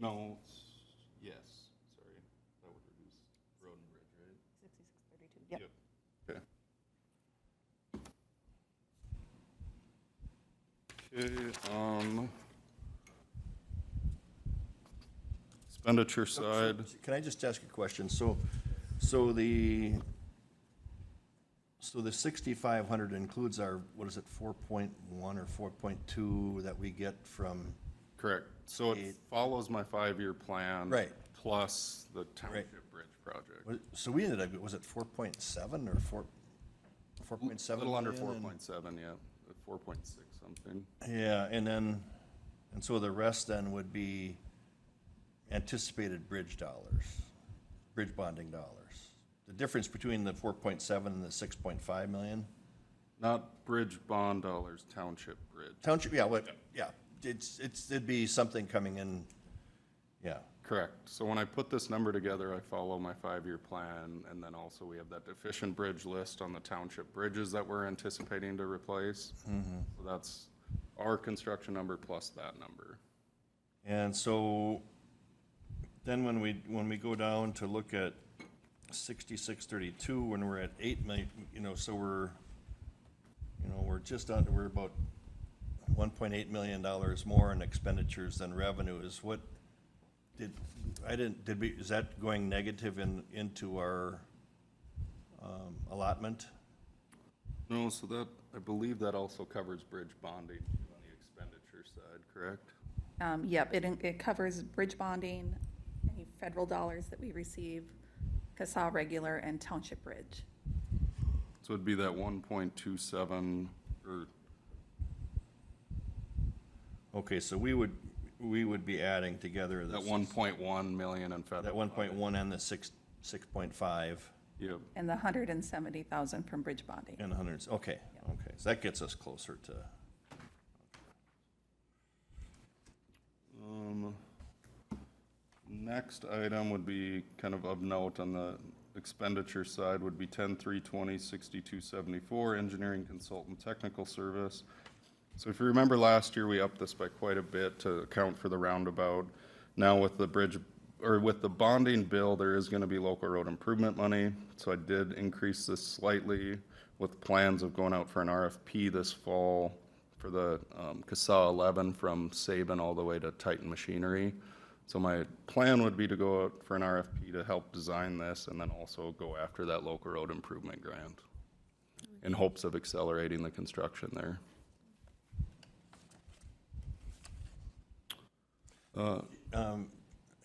No, yes, sorry, that would reduce road and bridge, right? 6632, yep. Okay, expenditure side, Can I just ask a question? So the 6,500 includes our, what is it, 4.1 or 4.2 that we get from, correct, so it follows my 5-year plan. Right. Plus the township bridge project. so we ended up, was it 4.7 or 4.7? A little under million? 4.7, yeah, 4.6 something. Yeah, and so the rest then would be anticipated bridge dollars, bridge bonding dollars. The difference between the 4.7 and the 6.5 million? Not bridge bond dollars, township bridge. Township, yeah, it'd be something coming in, yeah. Correct. So when I put this number together, I follow my 5-year plan, and then also we have that deficient bridge list on the township bridges that we're anticipating to replace. So that's our construction number plus that number. And so then when we go down to look at 6632, when we're at 8 million, so we're about $1.8 million more in expenditures than revenues. Is that going negative into our allotment? No, so that, I believe that also covers bridge bonding on the expenditure side, correct? Yep, it covers bridge bonding, any federal dollars that we receive, CASA regular and township bridge. So it'd be that 1.27, or, Okay, so we would be adding together that this, 1.1 million in federal. that 1.1 and the 6.5 Yep. And the 170,000 from bridge bonding. and the hundreds, okay, okay, so that gets us closer to, Next item would be kind of note on the expenditure side would be 10-3-20-6274, engineering consultant technical service. So if you remember last year, we upped this by quite a bit to account for the roundabout. Now with the bridge, or with the bonding bill, there is gonna be local road improvement money. So I did increase this slightly with plans of going out for an RFP this fall for the CASA 11 from Saban all the way to Titan Machinery. So my plan would be to go out for an RFP to help design this and then also go after that local road improvement grant in hopes of accelerating the construction there.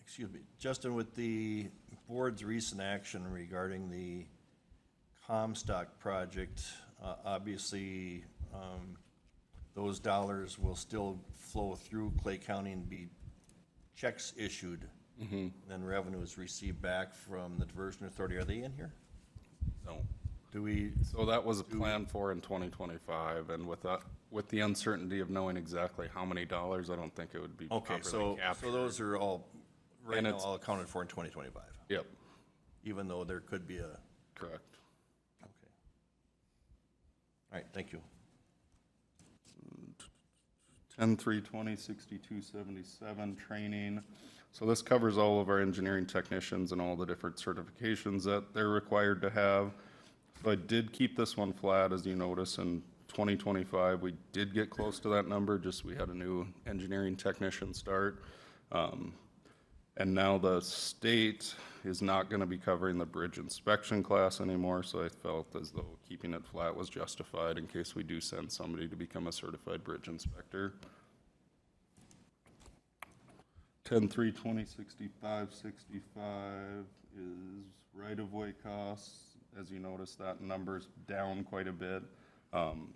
excuse me, Justin, with the board's recent action regarding the Comstock project, obviously, those dollars will still flow through Clay County and be checks issued. Then revenues received back from the diversion authority. Are they in here? No. Do we, So that was planned for in 2025, and with the uncertainty of knowing exactly how many dollars, I don't think it would be okay, properly so captured. those are all, right And now, it's- all accounted for in 2025, Yep, even though there could be a, correct. okay. All right, thank you. 10-3-20-62-77 training. So this covers all of our engineering technicians and all the different certifications that they're required to have. So I did keep this one flat, as you notice, in 2025. We did get close to that number, just we had a new engineering technician start. And now the state is not gonna be covering the bridge inspection class anymore, so I felt as though keeping it flat was justified in case we do send somebody to become a certified bridge inspector. 10-3-20-65-65 is right-of-way costs. As you notice, that number's down quite a bit.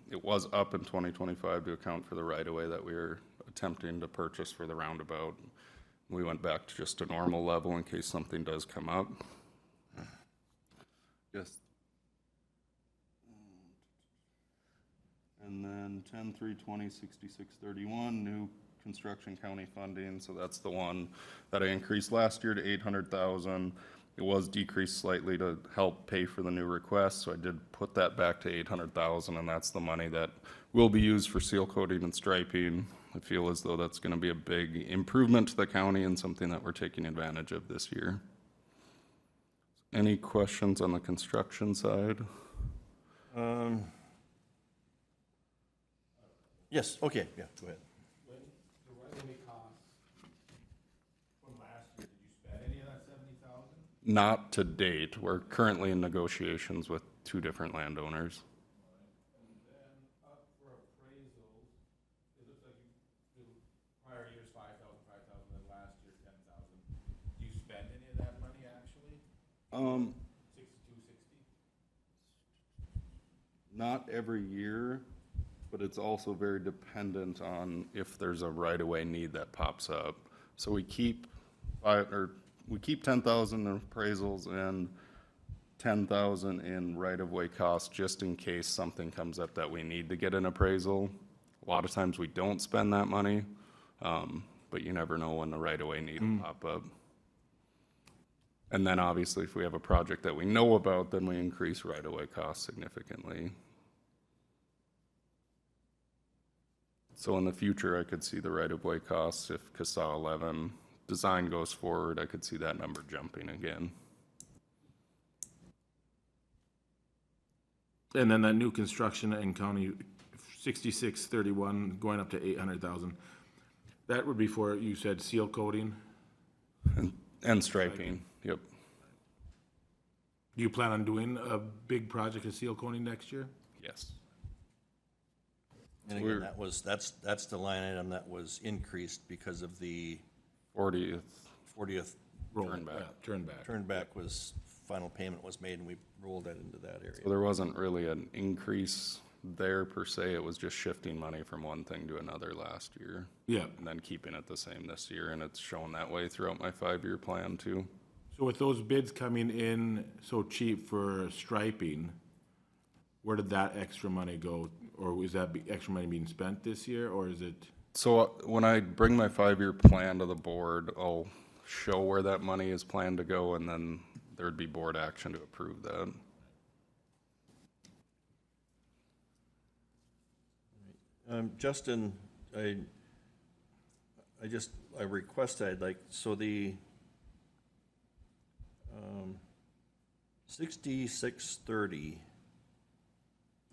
It was up in 2025 to account for the right-of-way that we were attempting to purchase for the roundabout. We went back to just a normal level in case something does come up. Yes. And then 10-3-20-66-31, new construction county funding, so that's the one that I increased last year to 800,000. It was decreased slightly to help pay for the new request, so I did put that back to 800,000, and that's the money that will be used for seal coating and striping. I feel as though that's gonna be a big improvement to the county and something that we're taking advantage of this year. Any questions on the construction side? Yes, okay, yeah, go ahead. The right-of-way costs from last year, did you spend any of that 70,000? Not to date. We're currently in negotiations with two different landowners. And then up for appraisals, it looks like the prior year's 5,000, then last year 10,000. Do you spend any of that money actually? 6260? Not every year, but it's also very dependent on if there's a right-of-way need that pops up. So we keep 10,000 in appraisals and 10,000 in right-of-way costs just in case something comes up that we need to get an appraisal. A lot of times we don't spend that money, but you never know when the right-of-way need will pop up. And then obviously if we have a project that we know about, then we increase right-of-way costs significantly. So in the future, I could see the right-of-way costs, if CASA 11 design goes forward, I could see that number jumping again. And then that new construction in county 6631 going up to 800,000. That would be for, you said seal coating? And striping, yep. Do you plan on doing a big project of seal coating next year? Yes. And again, that's the line item that was increased because of the 40th. 40th Turn back. Turn back. turn back was, final payment was made, and we rolled that into that area. So there wasn't really an increase there per se. It was just shifting money from one thing to another last year. Yeah. And then keeping it the same this year, and it's shown that way throughout my 5-year plan too. So with those bids coming in so cheap for striping, where did that extra money go? Or is that extra money being spent this year, or is it? So when I bring my 5-year plan to the board, I'll show where that money is planned to go, and then there'd be board action to approve that. Justin, I requested, I'd like, so the 6630,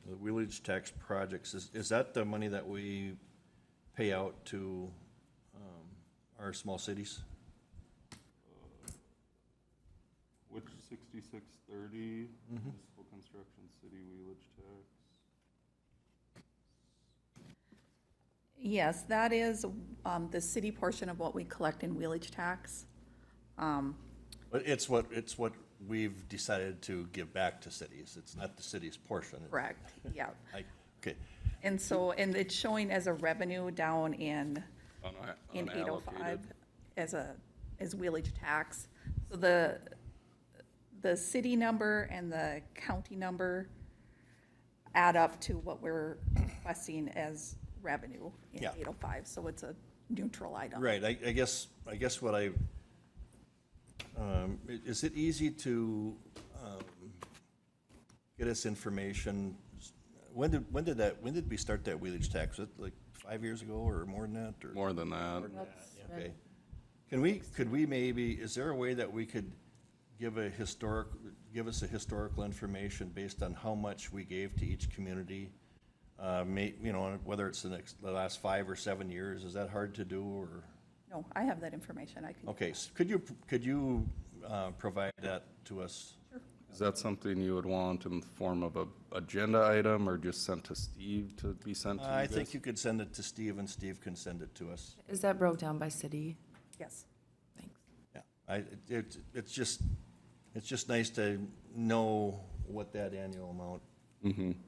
the wheelage tax projects, is that the money that we pay out to our small cities? Which 6630, municipal construction city wheelage tax? Yes, that is the city portion of what we collect in wheelage tax. But it's what we've decided to give back to cities. It's not the city's portion. Correct, yeah. Okay, And so, and it's showing as a revenue down in Unallocated. 805 as wheelage tax. So the city number and the county number add up to what we're requesting as revenue in Yeah. 805, so it's a neutral item. right, I guess what is it easy to get us information? When did we start that wheelage tax? Was it like 5 years ago or more than that? Or More than that. Okay. Could we maybe, is there a way that we could give us a historical information based on how much we gave to each community? Whether it's the last 5 or 7 years, is that hard to do, or? No, I have that information, I can. Okay, so could you provide that to us? Is that something you would want in the form of a agenda item, or just sent to Steve to be sent to you I guys? think you could send it to Steve, and Steve can send it to us. Is that broke down by city? Yes. Thanks. Yeah, it's just nice to know what that annual amount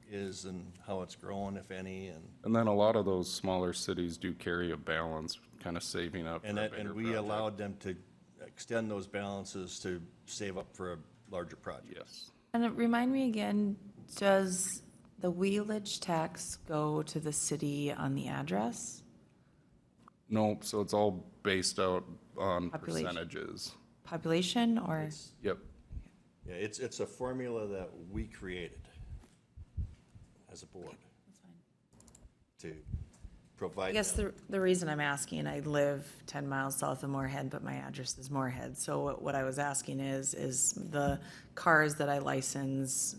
is and how it's grown, if any, And then a lot of those smaller cities do carry a balance, kind of saving up for a bigger and we project. allowed them to extend those balances to save up for a larger project. Yes. And remind me again, does the wheelage tax go to the city on the address? Nope, so it's all based out on Population. percentages. Population or? Yep. Yeah, it's a formula that we created as a board to provide. I guess them. the reason I'm asking, I live 10 miles south of Moorhead, but my address is Moorhead. So what I was asking is the cars that I license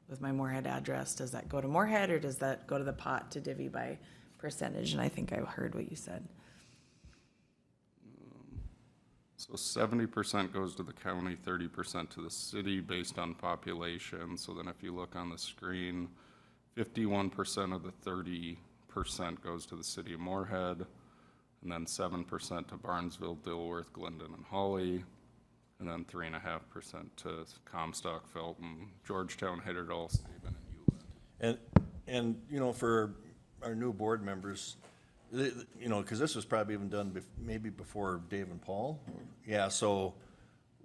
with my Moorhead address, does that go to Moorhead or does that go to the pot to divvy by percentage? And I think I heard what you said. So 70% goes to the county, 30% to the city based on population. So then if you look on the screen, 51% of the 30% goes to the city of Moorhead, and then 7% to Barnesville, Dilworth, Glendon, and Holly, and then 3.5% to Comstock, Felton, Georgetown, Hitterdal, Sabin, and Ulen. And for our new board members, because this was probably even done maybe before Dave and Paul. Yeah, so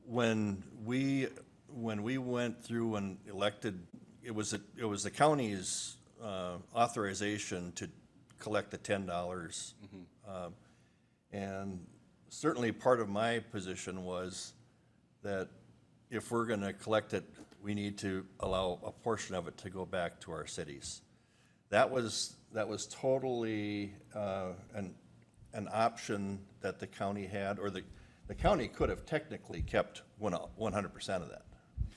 when we went through and elected, it was the county's authorization to collect the $10. And certainly part of my position was that if we're going to collect it, we need to allow a portion of it to go back to our cities. That was totally an option that the county had, or the county could have technically kept 100% of that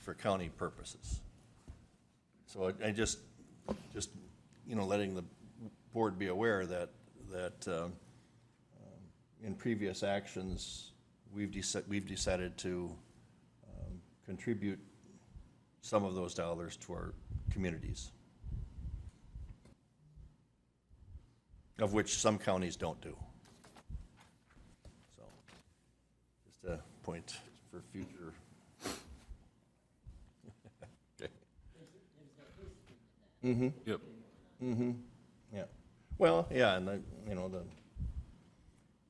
for county purposes. So I just letting the board be aware that in previous actions, we've decided to contribute some of those dollars to our communities, of which some counties don't do. So, just a point for future. Okay. Mm-hmm. Yep. Mm-hmm, yeah. Well, yeah, and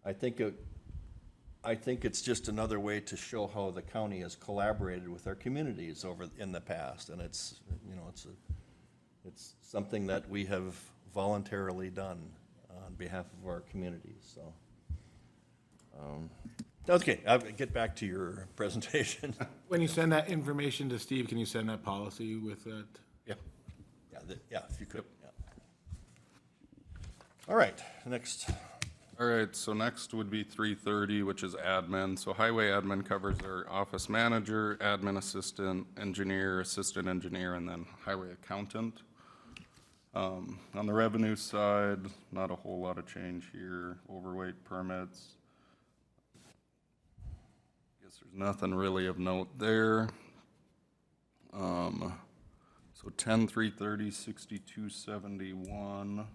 I think it's just another way to show how the county has collaborated with our communities in the past, and it's something that we have voluntarily done on behalf of our communities, so. Okay, I'll get back to your presentation. When you send that information to Steve, can you send that policy with that? Yeah, yeah, if you could, yeah. All right, next. All right, so next would be 330, which is admin. So highway admin covers our office manager, admin assistant, assistant engineer, and then highway accountant. On the revenue side, not a whole lot of change here. Overweight permits. Guess there's nothing really of note there. So 10-330, 6271.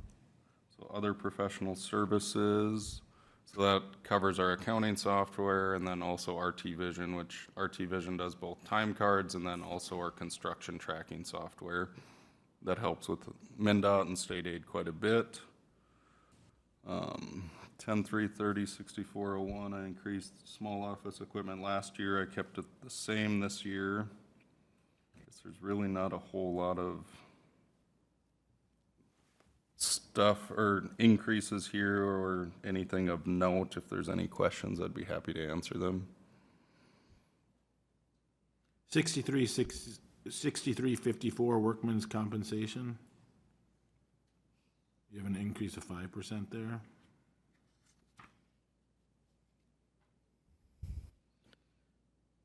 So other professional services. So that covers our accounting software and then also RT Vision, which RT Vision does both time cards and then also our construction tracking software. That helps with MnDOT and state aid quite a bit. 10-330, 6401, I increased small office equipment last year. I kept it the same this year. I guess there's really not a whole lot of stuff or increases here or anything of note. If there's any questions, I'd be happy to answer them. 6354 workman's compensation. You have an increase of 5% there.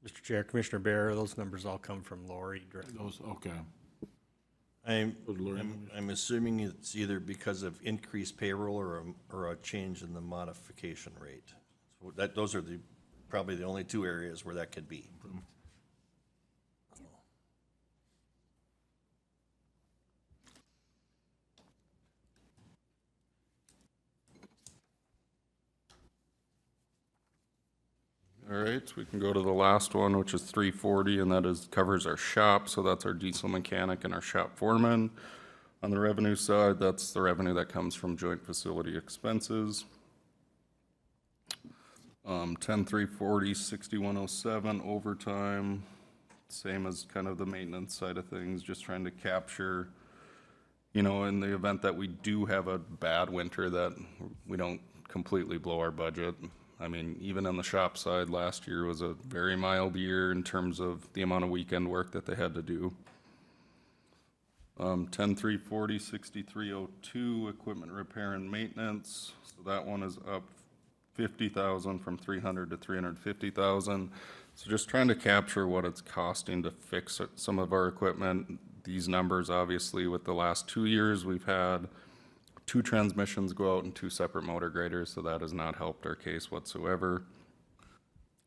Mr. Chair, Commissioner Bear, those numbers all come from Lori directly. Those, okay. I'm assuming it's either because of increased payroll or a change in the modification rate. So those are probably the only two areas where that could be. All right, we can go to the last one, which is 340, and that covers our shop. So that's our diesel mechanic and our shop foreman. On the revenue side, that's the revenue that comes from joint facility expenses. 10-340, 6107 overtime, same as kind of the maintenance side of things, just trying to capture, in the event that we do have a bad winter, that we don't completely blow our budget. I mean, even on the shop side, last year was a very mild year in terms of the amount of weekend work that they had to do. 10-340, 6302, equipment repair and maintenance. So that one is up 50,000 from 300 to 350,000. So just trying to capture what it's costing to fix some of our equipment. These numbers, obviously, with the last 2 years, we've had 2 transmissions go out and 2 separate motor graders, so that has not helped our case whatsoever.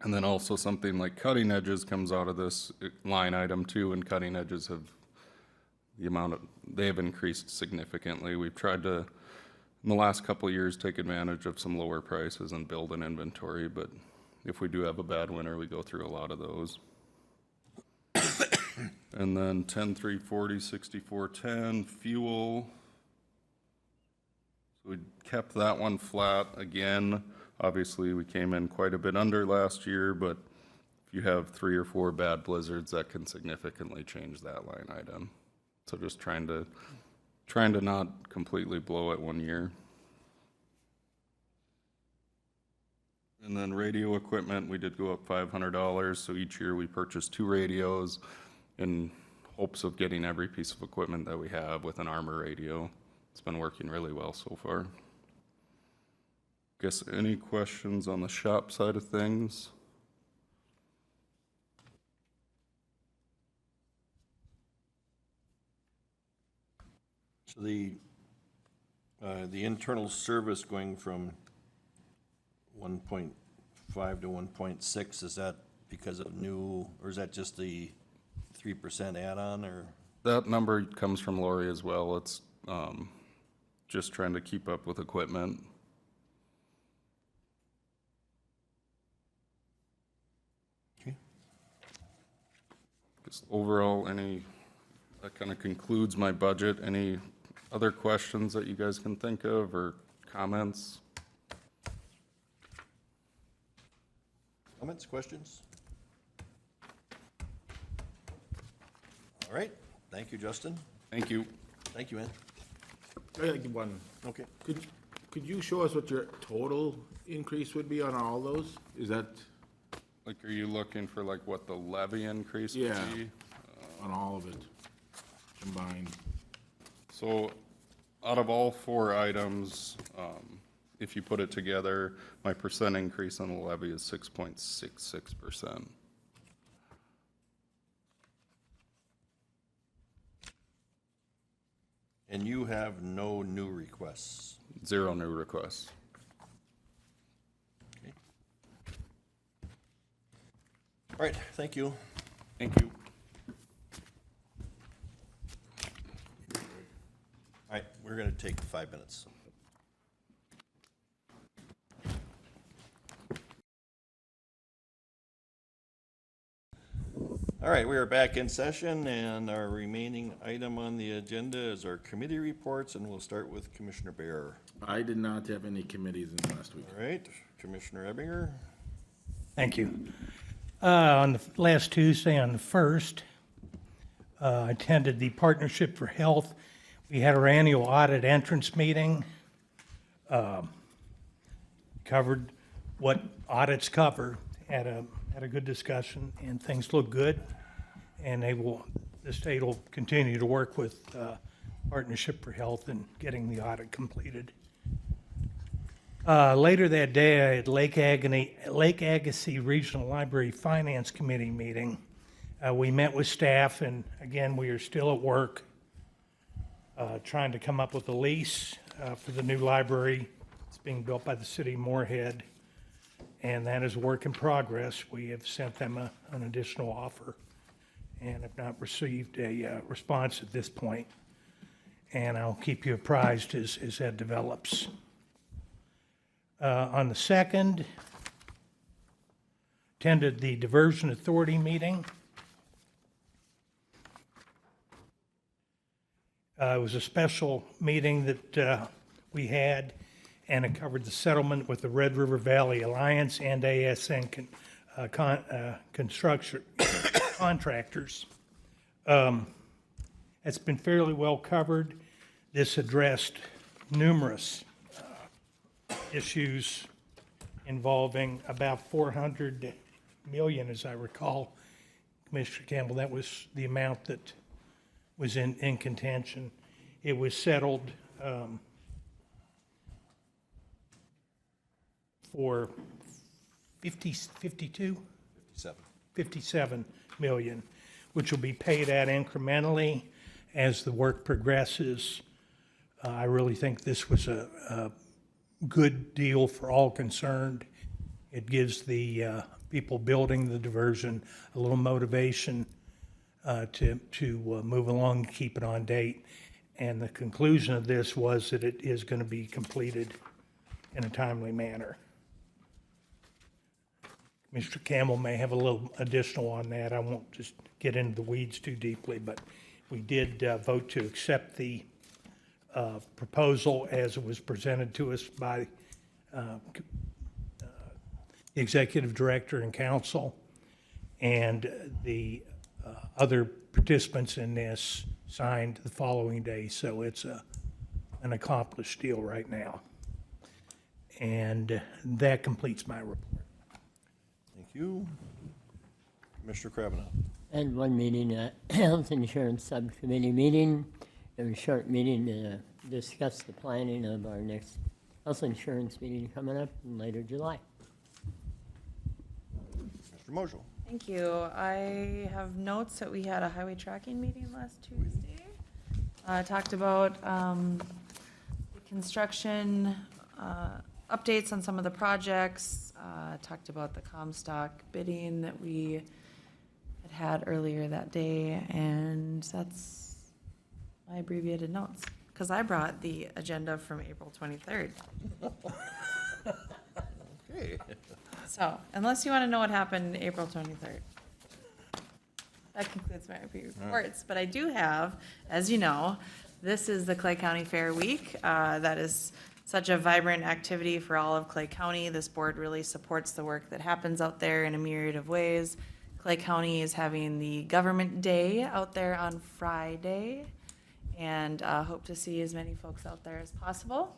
And then also something like cutting edges comes out of this line item too, and cutting edges they have increased significantly. We've tried to, in the last couple of years, take advantage of some lower prices and build an inventory, but if we do have a bad winter, we go through a lot of those. And then 10-340, 6410, fuel. We kept that one flat again. Obviously, we came in quite a bit under last year, but if you have 3 or 4 bad blizzards, that can significantly change that line item. So just trying to not completely blow it 1 year. And then radio equipment, we did go up $500. So each year we purchased 2 radios in hopes of getting every piece of equipment that we have with an Armor radio. It's been working really well so far. Guess any questions on the shop side of things? So the internal service going from 1.5 to 1.6, is that because of new, or is that just the 3% add-on, or? That number comes from Lori as well. It's just trying to keep up with equipment. Okay. Just overall, that kind of concludes my budget. Any other questions that you guys can think of or comments? Comments, questions? All right, thank you, Justin. Thank you. Thank you, Ann. I got one. Okay. Could you show us what your total increase would be on all those? Is that Like, are you looking for like what the levy increase would Yeah. be? on all of it combined? So out of all 4 items, if you put it together, my percent increase on the levy is 6.66%. And you have no new requests? 0 new requests. Okay. All right, thank you. Thank you. All right, we're going to take 5 minutes. All right, we are back in session, and our remaining item on the agenda is our committee reports, and we'll start with Commissioner Bear. I did not have any committees in last week. All right, Commissioner Ebinger. Thank you. On the last Tuesday, on the 1st, I attended the Partnership for Health. We had our annual audit entrance meeting. Covered what audits cover. Had a good discussion, and things look good. And the state will continue to work with Partnership for Health in getting the audit completed. Later that day, I had Lake Agassiz Regional Library Finance Committee meeting. We met with staff, and again, we are still at work trying to come up with a lease for the new library. It's being built by the city of Moorhead, and that is a work in progress. We have sent them an additional offer and have not received a response at this point. And I'll keep you apprised as that develops. On the 2nd, attended the Diversion Authority meeting. It was a special meeting that we had, and it covered the settlement with the Red River Valley Alliance and ASN construction contractors. It's been fairly well covered. This addressed numerous issues involving about 400 million, as I recall. Commissioner Campbell, that was the amount that was in contention. It was settled for 57 million, which will be paid out incrementally as the work progresses. I really think this was a good deal for all concerned. It gives the people building the diversion a little motivation to move along and keep it on date. And the conclusion of this was that it is going to be completed in a timely manner. Mr. Campbell may have a little additional on that. I won't just get into the weeds too deeply, but we did vote to accept the proposal as it was presented to us by the executive director and council, and the other participants in this signed the following day, so it's an accomplished deal right now. And that completes my report. Thank you. Commissioner Kravanaugh. And one meeting, Health Insurance Subcommittee meeting. It was a short meeting to discuss the planning of our next health insurance meeting coming up in later July. Mr. Moschel. Thank you. I have notes that we had a highway tracking meeting last Tuesday. Talked about the construction updates on some of the projects. Talked about the Comstock bidding that we had earlier that day, and that's my abbreviated notes. Because I brought the agenda from April 23rd. Okay. So, unless you want to know what happened April 23rd. That concludes my reports, but I do have, as you know, this is the Clay County Fair Week. That is such a vibrant activity for all of Clay County. This board really supports the work that happens out there in a myriad of ways. Clay County is having the Government Day out there on Friday, and hope to see as many folks out there as possible.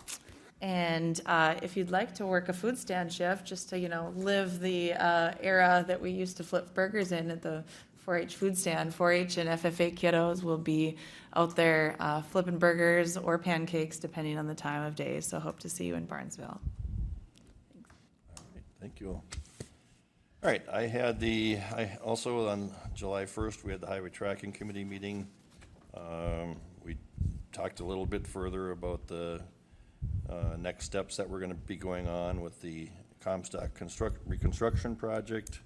And if you'd like to work a food stand shift, just to, live the era that we used to flip burgers in at the 4-H food stand, 4-H and FFA kiddos will be out there flipping burgers or pancakes, depending on the time of day. So hope to see you in Barnesville. Thank you. All right, I also on July 1st, we had the Highway Tracking Committee meeting. We talked a little bit further about the next steps that we're going to be going on with the Comstock reconstruction project.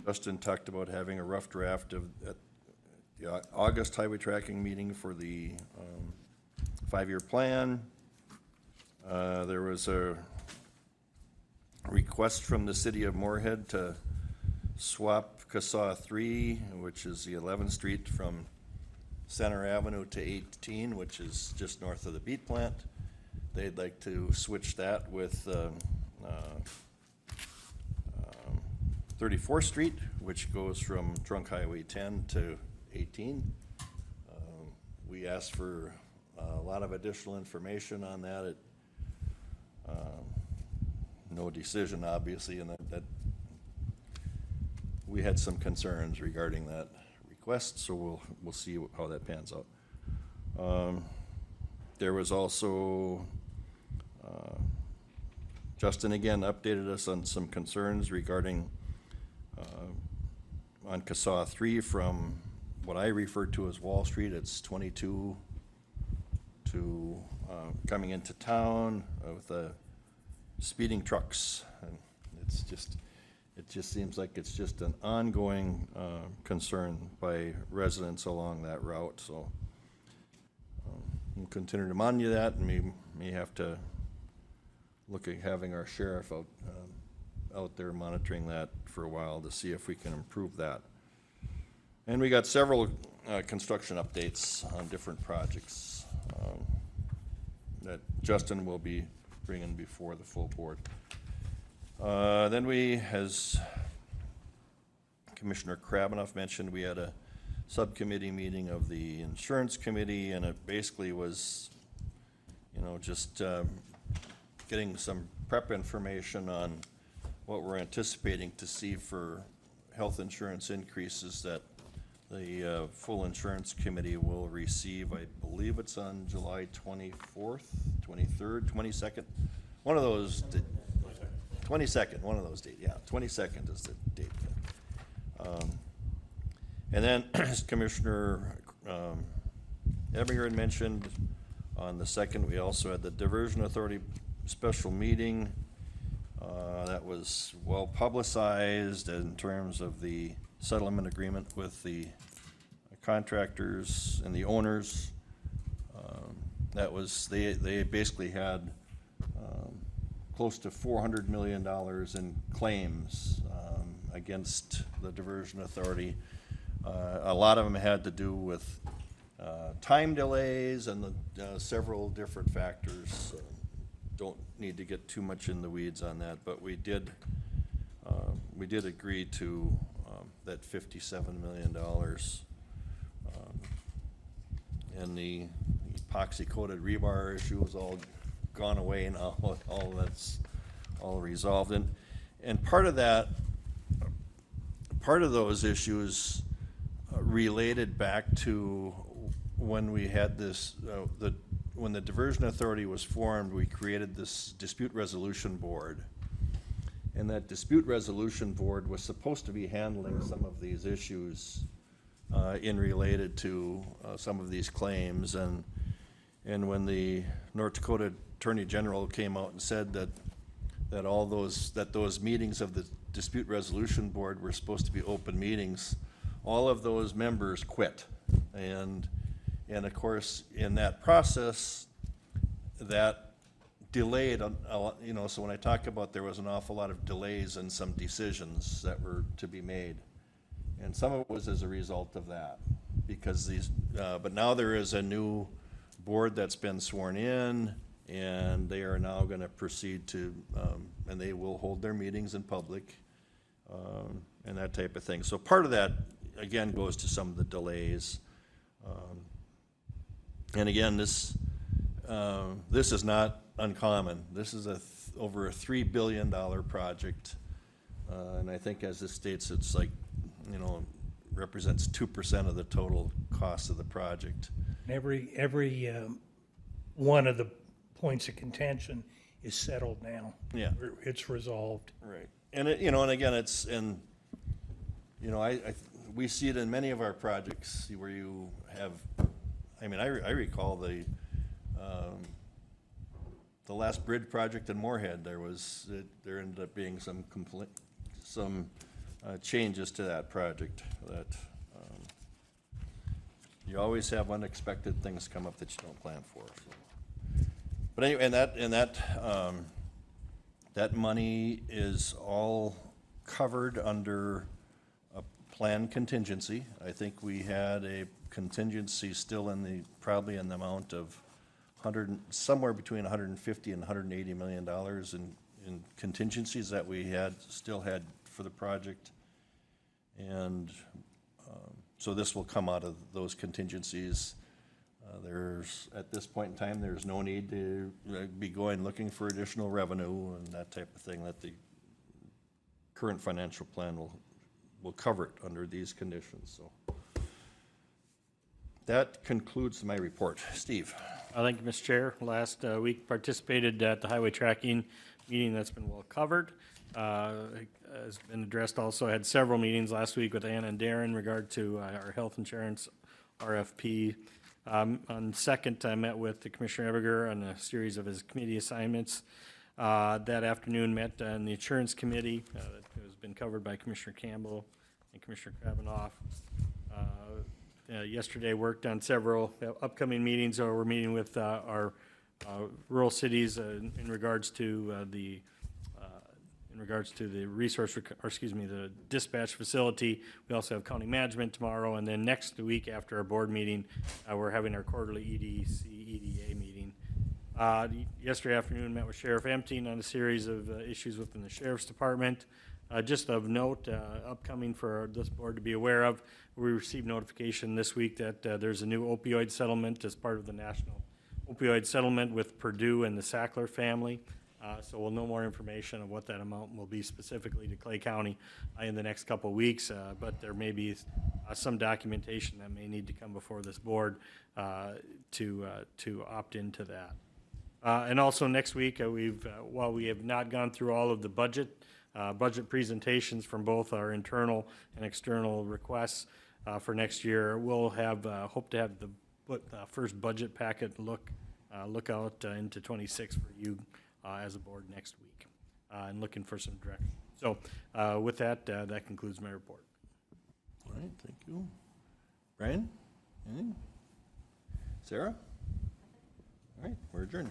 Justin talked about having a rough draft of at the August highway tracking meeting for the 5-year plan. There was a request from the city of Moorhead to swap CASA 3, which is the 11th Street, from Center Avenue to 18, which is just north of the beet plant. They'd like to switch that with 34th Street, which goes from Trunk Highway 10 to 18. We asked for a lot of additional information on that. No decision, obviously, and that we had some concerns regarding that request, so we'll see how that pans out. There was also Justin again updated us on some concerns regarding on CASA 3 from what I refer to as Wall Street. It's 22 to coming into town with the speeding trucks, and it just seems like it's just an ongoing concern by residents along that route. So we'll continue to monitor that, and we may have to look at having our sheriff out there monitoring that for a while to see if we can improve that. And we got several construction updates on different projects that Justin will be bringing before the full board. Then we, as Commissioner Krabanoff mentioned, we had a subcommittee meeting of the insurance committee, and it basically was, just getting some prep information on what we're anticipating to see for health insurance increases that the full insurance committee will receive. I believe it's on July 24th, 23rd, 22nd. One of those, 22nd, one of those dates, yeah, 22nd is the date. And then, as Commissioner Ebinger had mentioned, on the 2nd, we also had the Diversion Authority special meeting. That was well publicized in terms of the settlement agreement with the contractors and the owners. That was, they basically had close to $400 million in claims against the Diversion Authority. A lot of them had to do with time delays and several different factors. Don't need to get too much in the weeds on that, but we did agree to that $57 million. And the epoxy coated rebar issue is all gone away now. All that's all resolved. And part of those issues related back to when we had this, when the Diversion Authority was formed, we created this dispute resolution board. And that dispute resolution board was supposed to be handling some of these issues in related to some of these claims. And when the North Dakota Attorney General came out and said that that those meetings of the dispute resolution board were supposed to be open meetings, all of those members quit. And of course, in that process, that delayed, so when I talk about there was an awful lot of delays in some decisions that were to be made. And some of it was as a result of that, because but now there is a new board that's been sworn in, and they are now gonna proceed to, and they will hold their meetings in public, and that type of thing. So part of that, again, goes to some of the delays. And again, this is not uncommon. This is over a $3 billion project. And I think as this states, it's like, represents 2% of the total cost of the project. Every one of the points of contention is settled now. Yeah. It's resolved. Right. And and again, we see it in many of our projects where you have, I recall the last bridge project in Moorhead, there ended up being some changes to that project that, you always have unexpected things come up that you don't plan for. So. But anyway, that money is all covered under a planned contingency. I think we had a contingency still probably in the amount of somewhere between $150 and $180 million in contingencies that we still had for the project. And so this will come out of those contingencies. At this point in time, there's no need to be looking for additional revenue and that type of thing, that the current financial plan will cover it under these conditions. So that concludes my report. Steve. Thank you, Mr. Chair. Last week participated at the highway tracking meeting that's been well covered. Has been addressed also. I had several meetings last week with Anna and Darren in regard to our health insurance RFP. On second, I met with the Commissioner Ebinger on a series of his committee assignments. That afternoon met in the insurance committee that has been covered by Commissioner Campbell and Commissioner Kravinoff. Yesterday worked on several upcoming meetings. We're meeting with our rural cities in regards to the the dispatch facility. We also have county management tomorrow, and then next week after our board meeting, we're having our quarterly EDA meeting. Yesterday afternoon, met with Sheriff Empting on a series of issues within the Sheriff's Department. Just of note, upcoming for this board to be aware of, we received notification this week that there's a new opioid settlement as part of the national opioid settlement with Purdue and the Sackler family. So we'll know more information of what that amount will be specifically to Clay County in the next couple of weeks, but there may be some documentation that may need to come before this board to opt into that. And also next week, while we have not gone through all of the budget presentations from both our internal and external requests for next year, we'll have hope to have the first budget packet look out into 26 for you as a board next week, and looking for some direction. So with that, that concludes my report. All right, thank you. Brian? Anything? Sarah? All right, we're adjourned.